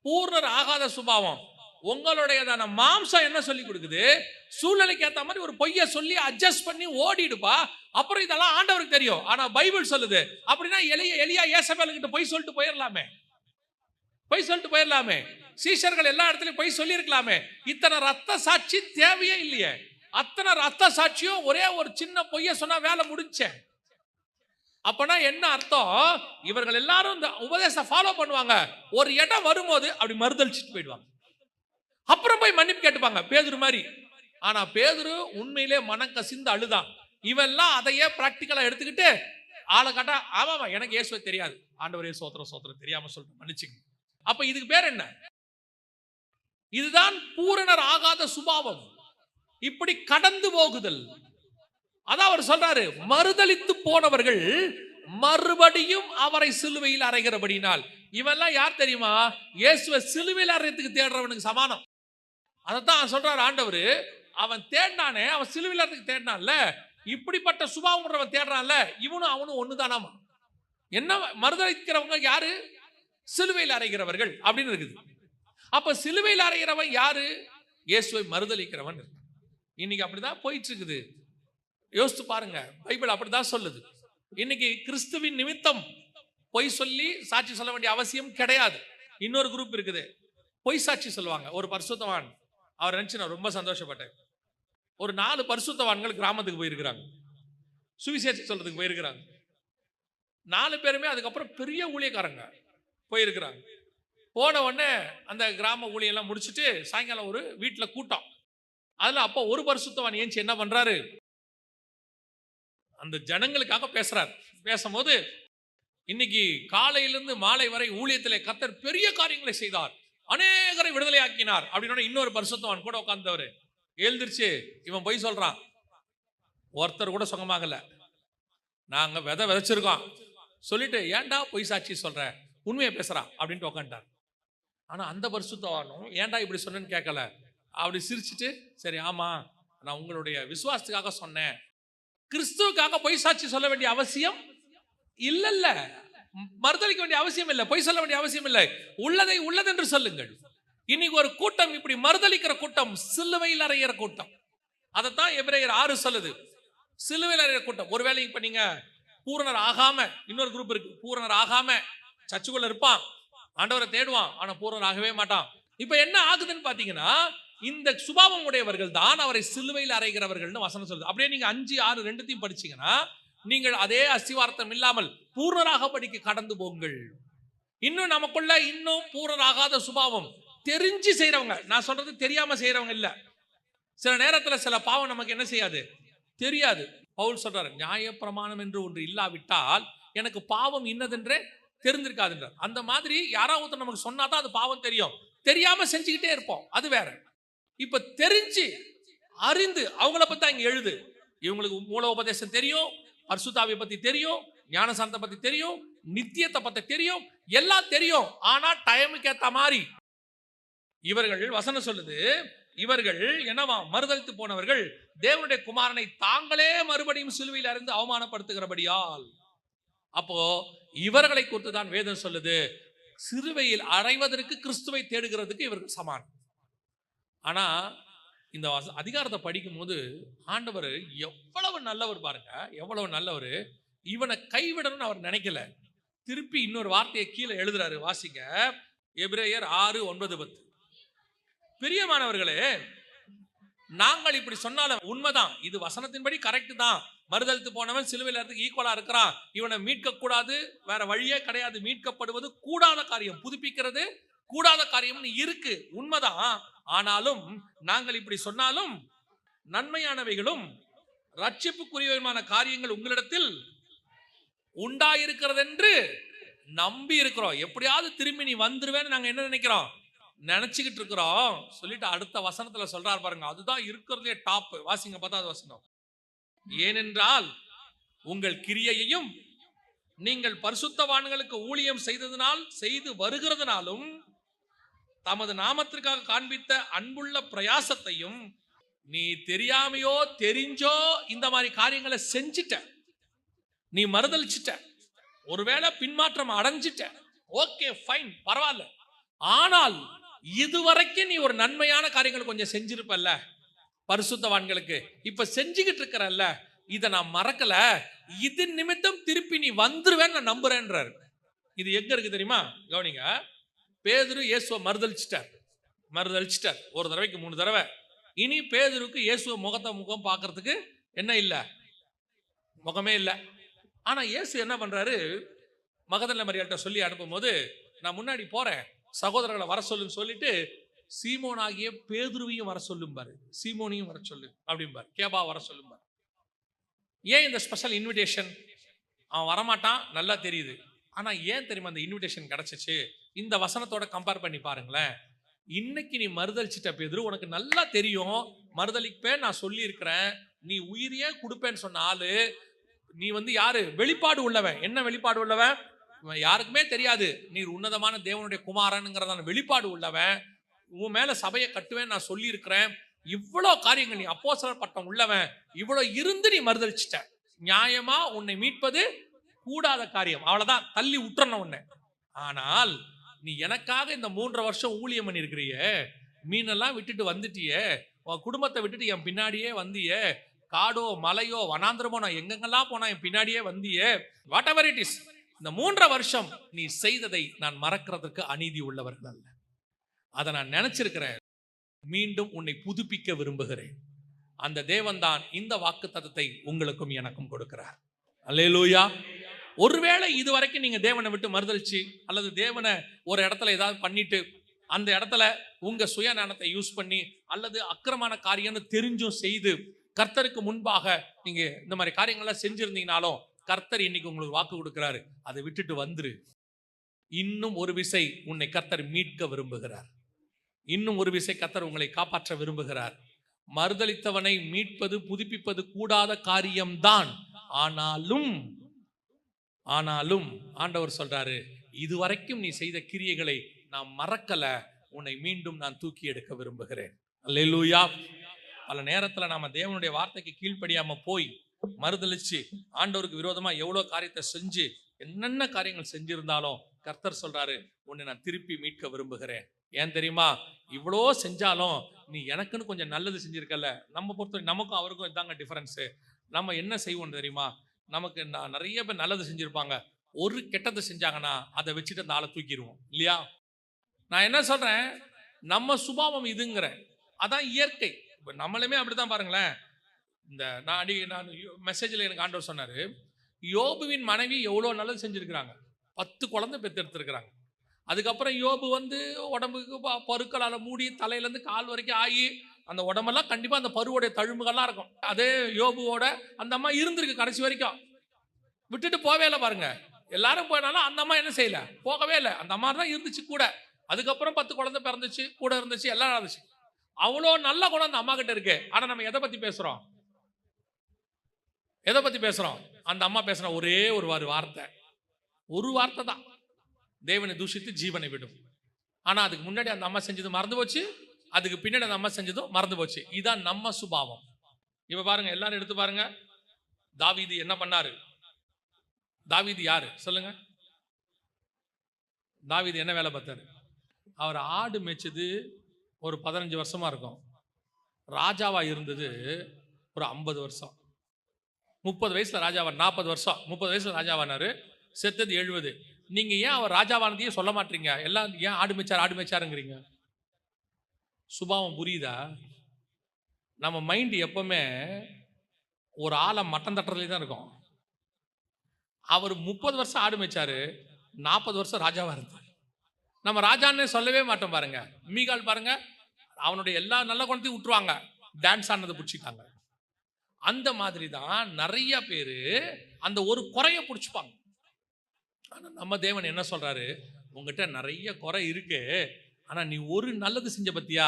பூரணர் ஆகாத சுபாவம். உங்களுடையதான மாம்சம் என்ன சொல்லி கொடுக்குது? சூழ்நிலைக்கு ஏற்ற மாதிரி ஒரு பொய்ய சொல்லி அட்ஜஸ்ட் பண்ணி ஓடிடுப்பா. அப்புறம் இதெல்லாம் ஆண்டவருக்கு தெரியும். ஆனா பைபிள் சொல்லுது, அப்படின்னா எலியா ஏசபேலுக்கிட்ட பொய் சொல்லிட்டு போயிடலாமே. சீஷர்கள் எல்லா இடத்துலயும் பொய் சொல்லி இருக்கலாமே. இத்தனை ரத்த சாட்சி தேவையே இல்லையே. அத்தனை ரத்த சாட்சியும் ஒரே ஒரு சின்ன பொய்ய சொன்னா வேலை முடிச்சேன். அப்பனா என்ன அர்த்தம்? இவர்கள் எல்லாரும் இந்த உபதேசம் ஃபாலோ பண்ணுவாங்க. ஒரு இடம் வரும்போது அப்படி மறுதலிச்சுட்டு போயிடுவாங்க. அப்புறம் போய் மன்னிப்பு கேட்டுப்பாங்க, பேதுரு மாதிரி. ஆனா பேதுரு உண்மையிலே மனம் கசிந்து அழுதான். இவெல்லாம் அதையே பிராக்டிக்கலா எடுத்துக்கிட்டு ஆளை காட்டா, ஆமாமா எனக்கு இயேசுவை தெரியாது, ஆண்டவரே சோத்திரம் தெரியாம சொல்லிட்டு மன்னிச்சுங்க. அப்ப இதுக்கு பேர் என்ன? இதுதான் பூரணர் ஆகாத சுபாவம். இப்படி கடந்து போகுதல். அதான் அவர் சொல்றாரு, மறுதலித்து போனவர்கள் மறுபடியும் அவரை சிலுவையில் அறைகிறபடினால். இவெல்லாம் யார் தெரியுமா? இயேசுவை சிலுவையில் அறையத்துக்கு தேடுறவனுக்கு சமானம். அதைத்தான் சொல்றாரு ஆண்டவர். அவன் தேடினானே, அவன் சிலுவையில் அறையத்துக்கு தேடினான்ல, இப்படிப்பட்ட சுபாவம் அவன் தேடுறான்ல, இவனும் அவனும் ஒண்ணுதானாமா. என்ன மறுதலிக்கிறவங்க யாரு? சிலுவையில் அறைகிறவர்கள் அப்படின்னு இருக்குது. அப்ப சிலுவையில் அறைகிறவன் யாரு? இயேசுவை மறுதலிக்கிறவன். இன்னைக்கு அப்படிதான் போயிட்டு இருக்குது. யோசித்து பாருங்க, பைபிள் அப்படிதான் சொல்லுது. இன்னைக்கு கிறிஸ்துவின் நிமித்தம் பொய் சொல்லி சாட்சி சொல்ல வேண்டிய அவசியம் கிடையாது. இன்னொரு குரூப் இருக்குது, பொய் சாட்சி சொல்லுவாங்க. ஒரு பரிசுத்தவான், அவர் நினைச்சு நான் ரொம்ப சந்தோஷப்பட்டேன். ஒரு 4 பரிசுத்தவான்கள் கிராமத்துக்கு போயிருக்கிறாங்க, சுவிசேஷம் சொல்றதுக்கு போயிருக்கிறாங்க. 4 பேருமே அதுக்கப்புறம் பெரிய ஊழியக்காரங்க போயிருக்கிறாங்க. போன உடனே அந்த கிராம ஊழியெல்லாம் முடிச்சுட்டு சாயங்காலம் ஒரு வீட்டுல கூட்டம். அதுல அப்போ ஒரு பரிசுத்தவான் ஏஞ்சி என்ன பண்றாரு, அந்த ஜனங்களுக்காக பேசுறார். பேசும்போது, இன்னைக்கு காலையிலிருந்து மாலை வரை ஊழியத்திலே கர்த்தர் பெரிய காரியங்களை செய்தார், அநேகரை விடுதலை ஆக்கினார் அப்படின்னு இன்னொரு பரிசுத்தவான் கூட உட்கார்ந்தவர் எழுந்திருச்சு, இவன் போய் சொல்றான், ஒருத்தர் கூட சுகமாகல, நாங்க விதைச்சிருக்கோம் சொல்லிட்டு ஏன்டா பொய் சாட்சி சொல்ற, உண்மையை பேசுறான் அப்படின்ட்டு உட்காந்துட்டார். ஆனா அந்த பரிசுத்தவானும் ஏன்டா இப்படி சொன்னேன்னு கேட்கல, அப்படி சிரிச்சுட்டு, சரி ஆமா நான் உங்களுடைய விசுவாசத்துக்காக சொன்னேன், கிறிஸ்துவுக்காக பொய் சாட்சி சொல்ல வேண்டிய அவசியம் இல்ல, மறுதலிக்க வேண்டிய அவசியம் இல்லை, பொய் சொல்ல வேண்டிய அவசியம் இல்லை, உள்ளதை உள்ளதென்று சொல்லுங்கள். இன்னைக்கு ஒரு கூட்டம் இப்படி மறுதலிக்கிற கூட்டம், சிலுவையில் அறைகிற கூட்டம். அதைத்தான் எபிரேயர் 6 சொல்லுது, சிலுவையில் அறைகிற கூட்டம். ஒருவேளை இப்ப நீங்க பூரணர் ஆகாம, இன்னொரு குரூப் இருக்கு, பூரணர் ஆகாம சர்ச்சுக்குள்ள இருப்பான், ஆண்டவரை தேடுவான், ஆனா பூரணர் ஆகவே மாட்டான். இப்ப என்ன ஆகுதுன்னு பாத்தீங்கன்னா, இந்த சுபாவம் உடையவர்கள் தான் அவரை சிலுவையில் அறைகிறவர்கள் வசனம் சொல்லுது. அப்படியே நீங்க 5, 6 ரெண்டுத்தையும் படிச்சீங்கன்னா, நீங்கள் அதே அஸ்திவாரத்தம் இல்லாமல் பூரணராக படிக்க கடந்து போங்கள். இன்னும் நமக்குள்ள இன்னும் பூரணராகாத சுபாவம், தெரிஞ்சு செய்யறவங்க, நான் சொல்றது தெரியாம செய்யறவங்க இல்ல. சில நேரத்துல சில பாவம் நமக்கு என்ன செய்யாது, தெரியாது. பவுல் சொல்றாரு, நியாய பிரமாணம் என்று ஒன்று இல்லாவிட்டால் எனக்கு பாவம் இன்னதென்றே தெரிந்திருக்காதுன்றார். அந்த மாதிரி யாராவது நமக்கு சொன்னாதான் அது பாவம் தெரியும், தெரியாம செஞ்சுக்கிட்டே இருப்போம், அது வேற. இப்ப தெரிஞ்சு அறிந்து அவங்கள பத்தி இங்க எழுது. இவங்களுக்கு மூல உபதேசம் தெரியும், பரிசுத்தாவியை பத்தி தெரியும், ஞானசானத்தை பத்தி தெரியும், நித்தியத்தை பத்தி தெரியும், எல்லாம் தெரியும். ஆனா டைமுக்கு ஏத்த மாதிரி இவர்கள், வசனம் சொல்லுது, இவர்கள் என்னவா மறுதலித்து போனவர்கள் தேவனுடைய குமாரனை தாங்களே மறுபடியும் சிலுவையில் அறைந்து அவமானப்படுத்துகிறபடியால். அப்போ இவர்களை குறித்து தான் வேதம் சொல்லுது, சிலுவையில் அறைவதற்கு கிறிஸ்துவை தேடுகிறதுக்கு இவர்கள் சமான். ஆனா இந்த அதிகாரத்தை படிக்கும் போது ஆண்டவர் எவ்வளவு நல்லவர் பாருங்க, எவ்வளவு நல்லவர். இவனை கைவிடணும்னு அவர் நினைக்கல. திருப்பி இன்னொரு வார்த்தையை கீழே எழுதுறாரு, வாசிங்க. எபிரேயர் 6, 9, 10. பிரியமானவர்களே, நாங்கள் இப்படி சொன்னாலும் உண்மைதான், இது வசனத்தின்படி கரெக்ட் தான். மறுதலித்து போனவன் சிலுவையில் ஈக்குவலா இருக்கிறான், இவனை மீட்க கூடாது, வேற வழியே கிடையாது, மீட்கப்படுவது கூடாத காரியம், புதுப்பிக்கிறது கூடாத காரியம் இருக்கு, உண்மைதான். ஆனாலும் நாங்கள் இப்படி சொன்னாலும் நன்மையானவைகளும் ரட்சிப்புக்குரியமான காரியங்கள் உங்களிடத்தில் உண்டாயிருக்கிறது என்று நம்பி இருக்கிறோம். எப்படியாவது திரும்பி நீ வந்துருவேன்னு நாங்க என்ன நினைக்கிறோம், நினைச்சுக்கிட்டு இருக்கிறோம் சொல்லிட்டு அடுத்த வசனத்துல சொல்றார் பாருங்க, அதுதான் இருக்கிறதே டாப். வாசிங்க 10வது வசனம். ஏனென்றால் உங்கள் கிரியையையும் நீங்கள் பரிசுத்தவான்களுக்கு ஊழியம் செய்ததினால் செய்து வருகிறதுனாலும் தமது நாமத்திற்காக காண்பித்த அன்புள்ள பிரயாசத்தையும் நீ தெரியாமையோ தெரிஞ்சோ இந்த மாதிரி காரியங்களை செஞ்சிட்ட, நீ மறுதலிச்சிட்ட, ஒருவேளை பின்மாற்றம் அடைஞ்சிட்ட, ஓகே ஃபைன் பரவாயில்ல. ஆனால் இதுவரைக்கும் நீ ஒரு நன்மையான காரியங்கள் கொஞ்சம் செஞ்சிருப்பல்ல பரிசுத்தவான்களுக்கு, இப்ப செஞ்சுக்கிட்டு இருக்கிறல்ல, இதை நான் மறக்கல, இது நிமித்தம் திருப்பி நீ வந்துருவேன்னு நான் நம்புறேன்றாரு. இது எங்க இருக்கு தெரியுமா? கவனிங்க. பேதுரு இயேசுவை மறுதலிச்சிட்டார் ஒரு தடவைக்கு 3 தடவை. இனி பேதுருக்கு இயேசுவை முகம் பார்க்கறதுக்கு என்ன இல்லை, முகமே இல்லை. ஆனா இயேசு என்ன பண்றாரு, மகதலேனா மரியாள்கிட்ட சொல்லி அனுப்பும் போது, நான் முன்னாடி போறேன், சகோதரர்களை வர சொல்லுன்னு சொல்லிட்டு சீமோன் ஆகிய பேதுருவையும் வர சொல்லும்பாரு, சீமோனையும் வர சொல்லு அப்படிம்பாரு, கேபா வர சொல்லும்பாரு. ஏன் இந்த ஸ்பெஷல் இன்விடேஷன்? அவன் வரமாட்டான் நல்லா தெரியுது. ஆனா ஏன் தெரியுமா இந்த இன்விடேஷன் கிடைச்சிச்சு? இந்த வசனத்தோட கம்பேர் பண்ணி பாருங்களேன். இன்னைக்கு நீ மறுதளிச்சிட்ட பேதுரு, உனக்கு நல்லா தெரியும் மறுதளிப்பேன், நான் சொல்லி இருக்கிறேன், நீ உயிரியே கொடுப்பேன்னு சொன்ன ஆளு நீ யாரு? வெளிப்பாடு உள்ளவன். என்ன வெளிப்பாடு உள்ளவன்? யாருக்குமே தெரியாது நீர் உன்னதமான தேவனுடைய குமாரனுங்கிறதான வெளிப்பாடு உள்ளவன். உன் மேல சபையை கட்டுவேன் நான் சொல்லி இருக்கிறேன். இவ்வளவு காரியங்கள், நீ அப்போஸ்தலர் பட்டம் உள்ளவன், இவ்வளவு இருந்து நீ மறுதளிச்சிட்ட. நியாயமா உன்னை மீட்பது கூடாத காரியம், அவ்வளவுதான், தள்ளி விட்டுறணும் உன்னை. ஆனால் நீ எனக்காக இந்த 3 வருஷம் ஊழியம் பண்ணி இருக்கிறியே, மீனெல்லாம் விட்டுட்டு வந்துட்டியே, உன் குடும்பத்தை விட்டுட்டு என் பின்னாடியே வந்தியே, காடோ மலையோ வனாந்திரமோ நான் எங்கெங்கெல்லாம் போனா என் பின்னாடியே வந்தியே, வாட் எவர் இட் இஸ், இந்த 3 வருஷம் நீ செய்ததை நான் மறக்கிறதுக்கு அநீதி உள்ளவர்கள் அல்ல. அதை நான் நினைச்சிருக்கிறேன். மீண்டும் உன்னை புதுப்பிக்க விரும்புகிறேன். அந்த தேவன் தான் இந்த வாக்குத்தத்தத்தை உங்களுக்கும் எனக்கும் கொடுக்கிறார். அல்லேலூயா. ஒருவேளை இதுவரைக்கும் நீங்க தேவனை விட்டு மறுதலிச்சு அல்லது தேவனை ஒரு இடத்துல ஏதாவது பண்ணிட்டு அந்த இடத்துல உங்க சுயநலத்தை யூஸ் பண்ணி அல்லது அக்கிரமான காரியம்னு தெரிஞ்சும் செய்து கர்த்தருக்கு முன்பாக நீங்க இந்த மாதிரி காரியங்கள்லாம் செஞ்சிருந்தீங்கனாலும் கர்த்தர் இன்னைக்கு உங்களுக்கு வாக்கு கொடுக்கிறாரு, அதை விட்டுட்டு வந்துரு. இன்னும் ஒரு விசை உன்னை கர்த்தர் மீட்க விரும்புகிறார். இன்னும் ஒரு விசை கர்த்தர் உங்களை காப்பாற்ற விரும்புகிறார். மறுதலித்தவனை மீட்பது புதுப்பிப்பது கூடாத காரியம்தான். ஆனாலும் ஆண்டவர் சொல்றாரு, இதுவரைக்கும் நீ செய்த கிரியைகளை நான் மறக்கல, உன்னை மீண்டும் நான் தூக்கி எடுக்க விரும்புகிறேன். அல்லேலூயா. பல நேரத்துல நாம தேவனுடைய வார்த்தைக்கு கீழ்ப்படியாம போய் மறுதலிச்சு ஆண்டவருக்கு விரோதமா எவ்வளவு காரியத்தை செஞ்சு என்னென்ன காரியங்கள் செஞ்சிருந்தாலும் கர்த்தர் சொல்றாரு, உன்னை நான் திருப்பி மீட்க விரும்புகிறேன். ஏன் தெரியுமா? இவ்வளோ செஞ்சாலும் நீ எனக்குன்னு கொஞ்சம் நல்லது செஞ்சிருக்கல. நம்ம பொறுத்தவரை நமக்கும் அவருக்கும் இதாங்க டிஃபரன்ஸு. நம்ம என்ன செய்வோம் தெரியுமா? நமக்கு நிறைய பேர் நல்லது செஞ்சிருப்பாங்க, ஒரு கெட்டது செஞ்சாங்கன்னா அதை வச்சுட்டு அந்த ஆளை தூக்கிடுவோம் இல்லையா? நான் என்ன சொல்றேன், நம்ம சுபாவம் இதுங்கிறேன், அதான் இயற்கை. இப்போ நம்மளுமே அப்படித்தான் பாருங்களேன். இந்த நான் மெசேஜில் எனக்கு ஆண்டவர் சொன்னார், யோபுவின் மனைவி எவ்வளோ நல்லது செஞ்சுருக்கிறாங்க, 10 குழந்தை பெற்றெடுத்துருக்கிறாங்க. அதுக்கப்புறம் யோபு உடம்புக்கு பருக்களால் மூடி தலையிலேருந்து கால் வரைக்கும் ஆகி அந்த உடம்பெல்லாம் கண்டிப்பாக அந்த பருவோடைய தழும்புகள்லாம் இருக்கும். அதே யோபுவோட அந்த அம்மா இருந்திருக்கு கடைசி வரைக்கும், விட்டுட்டு போவே இல்லை பாருங்க. எல்லாரும் போயினாலும் அந்த அம்மா என்ன செய்யல, போகவே இல்லை. அந்த அம்மா தான் இருந்துச்சு கூட. அதுக்கப்புறம் 10 குழந்தை பிறந்துச்சு, கூட இருந்துச்சு, எல்லாம் இருந்துச்சு. அவ்வளோ நல்ல குணம் அந்த அம்மா கிட்ட இருக்கு. ஆனா நம்ம எதை பத்தி பேசுறோம்? அந்த அம்மா பேசுற ஒரே ஒரு வார்த்தை தான், தேவனை தூஷித்து ஜீவனை விடும். ஆனா அதுக்கு முன்னாடி அந்த அம்மா செஞ்சது மறந்து போச்சு, அதுக்கு பின்னாடி அந்த அம்மா செஞ்சதும் மறந்து போச்சு. இதான் நம்ம சுபாவம். இப்ப பாருங்க, எல்லாரும் எடுத்து பாருங்க, தாவீது என்ன பண்ணாரு? தாவீது யாரு சொல்லுங்க? தாவீது என்ன வேலை பார்த்தாரு? அவர் ஆடு மேய்ச்சது ஒரு 15 வருஷமா இருக்கும். ராஜாவா இருந்தது ஒரு 50 வருஷம். 30 வயசுல ராஜாவார், 40 வருஷம், 30 வயசுல ராஜாவானாரு, செத்தது 70. நீங்க ஏன் அவர் ராஜாவானதையே சொல்ல மாட்டீங்க? எல்லாம் ஏன் ஆடு மேய்ச்சாருங்கிறீங்க? சுபாவம் புரியுதா? நம்ம மைண்ட் எப்பவுமே ஒரு ஆளை மட்டம் தட்டுறதுலே தான் இருக்கும். அவர் 30 வருஷம் ஆடு மேய்ச்சாரு, 40 வருஷம் ராஜாவா இருந்தார். நம்ம ராஜான்னு சொல்லவே மாட்டோம் பாருங்க. மீகால் பாருங்க, அவனுடைய எல்லா நல்ல குணத்தையும் விட்டுருவாங்க, டான்ஸ் ஆனதை பிடிச்சிட்டாங்க. அந்த மாதிரி தான் நிறைய பேரு அந்த ஒரு குறைய பிடிச்சிப்பாங்க. ஆனா நம்ம தேவன் என்ன சொல்றாரு? உங்ககிட்ட நிறைய குறை இருக்கு, ஆனா நீ ஒரு நல்லது செஞ்ச பத்தியா,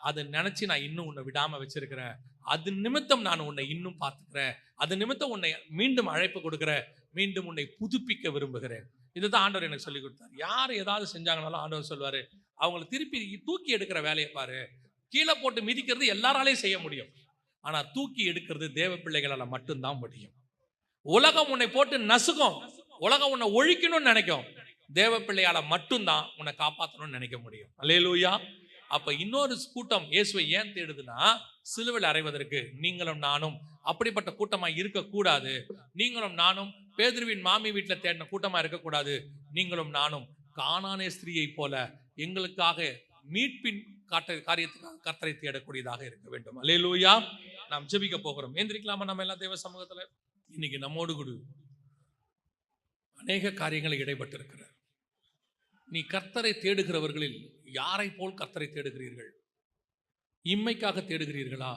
அதை நினைச்சு நான் இன்னும் உன்னை விடாம வச்சிருக்கிறேன். அது நிமித்தம் நான் உன்னை இன்னும் பார்த்துக்கிறேன். அது நிமித்தம் உன்னை மீண்டும் அழைப்பு கொடுக்கிறேன், மீண்டும் உன்னை புதுப்பிக்க விரும்புகிறேன். இதுதான் ஆண்டவர் எனக்கு சொல்லி கொடுத்தார். யார் ஏதாவது செஞ்சாங்கனாலும் ஆண்டவர் சொல்வாரு, அவங்களை திருப்பி தூக்கி எடுக்கிற வேலையை பாரு. கீழே போட்டு மிதிக்கிறது எல்லாராலையும் செய்ய முடியும், ஆனா தூக்கி எடுக்கிறது தேவ பிள்ளைகளால் மட்டும்தான் முடியும். உலகம் உன்னை போட்டு நசுக்கும், உலகம் உன்னை ஒழிக்கணும்னு நினைக்கும், தேவ பிள்ளையால மட்டும்தான் உன்னை காப்பாற்றணும்னு நினைக்க முடியும். அல்லேலூயா. அப்ப இன்னொரு கூட்டம் இயேசுவை ஏன் தேடுதுன்னா, சிலுவையில் அறைவதற்கு. நீங்களும் நானும் அப்படிப்பட்ட கூட்டமா இருக்கக்கூடாது. நீங்களும் நானும் பேதுருவின் மாமி வீட்டில் தேடின கூட்டமா இருக்கக்கூடாது. நீங்களும் நானும் கானானே ஸ்திரீயை போல எங்களுக்காக மீட்பின் காரியத்துக்காக கர்த்தரை தேடக்கூடியதாக இருக்க வேண்டும். அல்லேலூயா. நாம் ஜெபிக்க போகிறோம். எந்திரிக்கலாமா நம்ம எல்லாம் தேவ சமூகத்துல? இன்னைக்கு நம்மோடு கூட அநேக காரியங்களை இடைப்பட்டு இருக்கிறார். நீ கர்த்தரை தேடுகிறவர்களில் யாரை போல் கர்த்தரை தேடுகிறீர்கள்? இம்மைக்காக தேடுகிறீர்களா,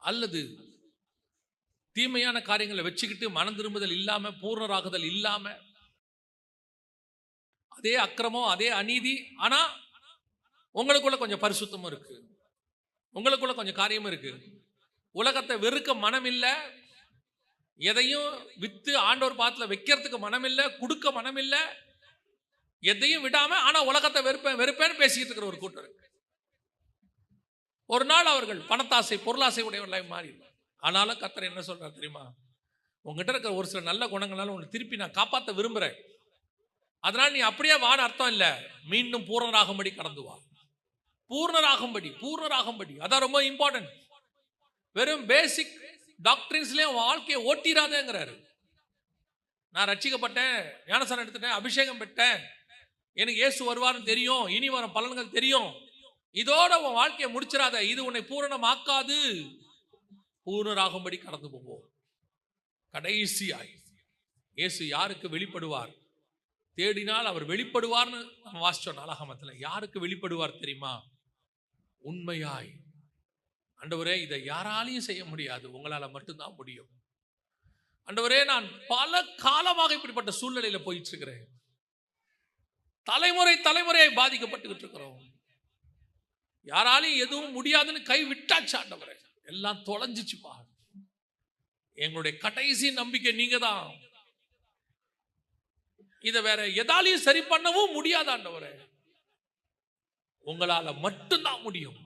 அல்லது தீமையான காரியங்களை வச்சுக்கிட்டு மனம் திரும்புதல் இல்லாம, பூர்ணராகுதல் இல்லாம, அதே அக்கிரமம், அதே அநீதி, ஆனா உங்களுக்குள்ள கொஞ்சம் பரிசுத்தமும் இருக்கு, உங்களுக்குள்ள கொஞ்சம் காரியமும் இருக்கு. உலகத்தை வெறுக்க மனம் இல்லை, எதையும் வித்து ஆண்டவர் பாத்துல வைக்கிறதுக்கு மனம் இல்லை, கொடுக்க மனம் இல்லை, எதையும் விடாம ஆனா உலகத்தை வெறுப்பேன் வெறுப்பேன்னு பேசிக்கிட்டு இருக்கிற ஒரு கூட்டம் இருக்கு. ஒரு நாள் அவர்கள் பணத்தாசை பொருளாசை உடையவர்களாய் மாறி. ஆனாலும் கர்த்தர் என்ன சொல்றார் தெரியுமா? உங்ககிட்ட இருக்கிற ஒரு சில நல்ல குணங்களால உன்னை திருப்பி நான் காப்பாற்ற விரும்புறேன், அதனால நீ அப்படியே வான்னு அர்த்தம் இல்லை, மீண்டும் பூர்ணராகும்படி கடந்து வா. பூர்ணராகும்படி அதான் ரொம்ப இம்பார்ட்டன்ட். வெறும் பேசிக் டாக்டரின்ஸ்லயே வாழ்க்கையை ஓட்டிராதேங்கிறாரு. நான் ரட்சிக்கப்பட்டேன், ஞானஸ்நானம் எடுத்துட்டேன், அபிஷேகம் பெற்றேன், எனக்கு இயேசு வருவார்னு தெரியும், இனி வரும் பலன்கள் தெரியும், இதோட உன் வாழ்க்கையை முடிச்சிடாத, இது உன்னை பூரணமாக்காது. பூர்ணராகும்படி கடந்து போவோம். கடைசியாய் இயேசு யாருக்கு வெளிப்படுவார்? தேடினால் அவர் வெளிப்படுவார்னு நம்ம வாசிச்சோம் நாளாகமத்துல. யாருக்கு வெளிப்படுவார் தெரியுமா? உண்மையாய், ஆண்டவரே இதை யாராலையும் செய்ய முடியாது, உங்களால மட்டும்தான் முடியும். ஆண்டவரே நான் பல காலமாக இப்படிப்பட்ட சூழ்நிலையில போயிட்டு இருக்கிறேன், தலைமுறையை பாதிக்கப்பட்டுக்கிட்டு இருக்கிறோம், யாராலையும் எதுவும் முடியாதுன்னு கை விட்டாச்சு ஆண்டவரே, எல்லாம் தொலைஞ்சிச்சுப்பா, எங்களுடைய கடைசி நம்பிக்கை நீங்க தான், இதை வேற எதாலையும் சரி பண்ணவும் முடியாது ஆண்டவரே, உங்களால மட்டும்தான் முடியும்.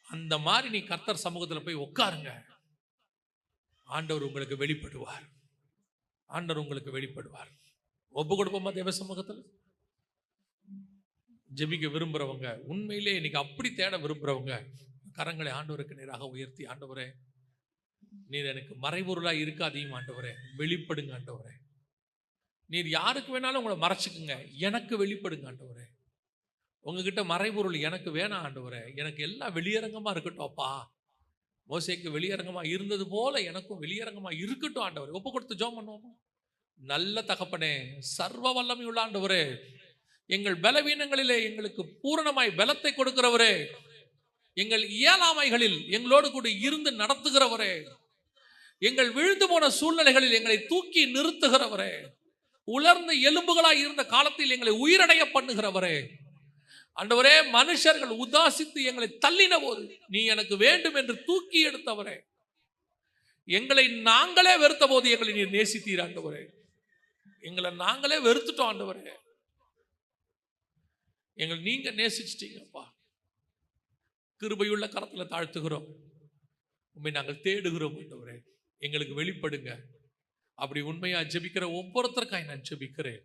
அந்த மாதிரி நீ கர்த்தர் சமூகத்தில் போய் உட்காருங்க, ஆண்டவர் உங்களுக்கு வெளிப்படுவார். ஒப்பு கொடுப்போமா தேவ சமூகத்தில்? ஜெபிக்க விரும்புறவங்க, உண்மையிலே இன்னைக்கு அப்படி தேட விரும்புறவங்க, கரங்களை ஆண்டவருக்கு நேராக உயர்த்தி, ஆண்டவரே நீர் எனக்கு மறைபொருளாக இருக்காதையும் ஆண்டவரே, வெளிப்படுங்க ஆண்டவரே. நீர் யாருக்கு வேணாலும் உங்களை மறைச்சுக்குங்க, எனக்கு வெளிப்படுங்க ஆண்டவரே. உங்ககிட்ட மறைபொருள் எனக்கு வேணாம் ஆண்டவரே, எனக்கு எல்லாம் வெளியரங்கமா இருக்கட்டும் அப்பா. மோசேக்கு வெளியரங்கமா இருந்தது போல எனக்கும் வெளியரங்கமா இருக்கட்டும் ஆண்டவரே. ஒப்பு கொடுத்து ஜெபம் பண்ணுவோம். நல்ல தகப்பனே, சர்வ வல்லமையுள்ள ஆண்டவரே, எங்கள் பலவீனங்களிலே எங்களுக்கு பூரணமாய் பலத்தை கொடுக்கிறவரே, எங்கள் இயலாமைகளில் எங்களோடு கூட இருந்து நடத்துகிறவரே, எங்கள் விழுந்து போன சூழ்நிலைகளில் எங்களை தூக்கி நிறுத்துகிறவரே, உலர்ந்த எலும்புகளாய் இருந்த காலத்தில் எங்களை உயிரடைய பண்ணுகிறவரே, ஆண்டவரே மனுஷர்கள் உதாசித்து எங்களை தள்ளின போது நீ எனக்கு வேண்டும் என்று தூக்கி எடுத்தவரே, எங்களை நாங்களே வெறுத்த போது எங்களை நீர் நேசித்தீர் ஆண்டவரே. எங்களை நாங்களே வெறுத்துட்டோம் ஆண்டவரே, எங்களை நீங்க நேசிச்சிட்டீங்கப்பா. கிருபையுள்ள கரத்துல தாழ்த்துகிறோம், உண்மை நாங்கள் தேடுகிறோம் ஆண்டவரே, எங்களுக்கு வெளிப்படுங்க. அப்படி உண்மையா ஜெபிக்கிற ஒவ்வொருத்தருக்காய் நான் ஜெபிக்கிறேன்.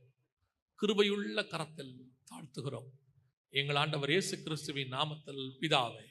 கிருபையுள்ள கரத்தில் தாழ்த்துகிறோம் எங்கள் ஆண்டவர் இயேசு கிறிஸ்துவின் நாமத்தில் பிதாவே.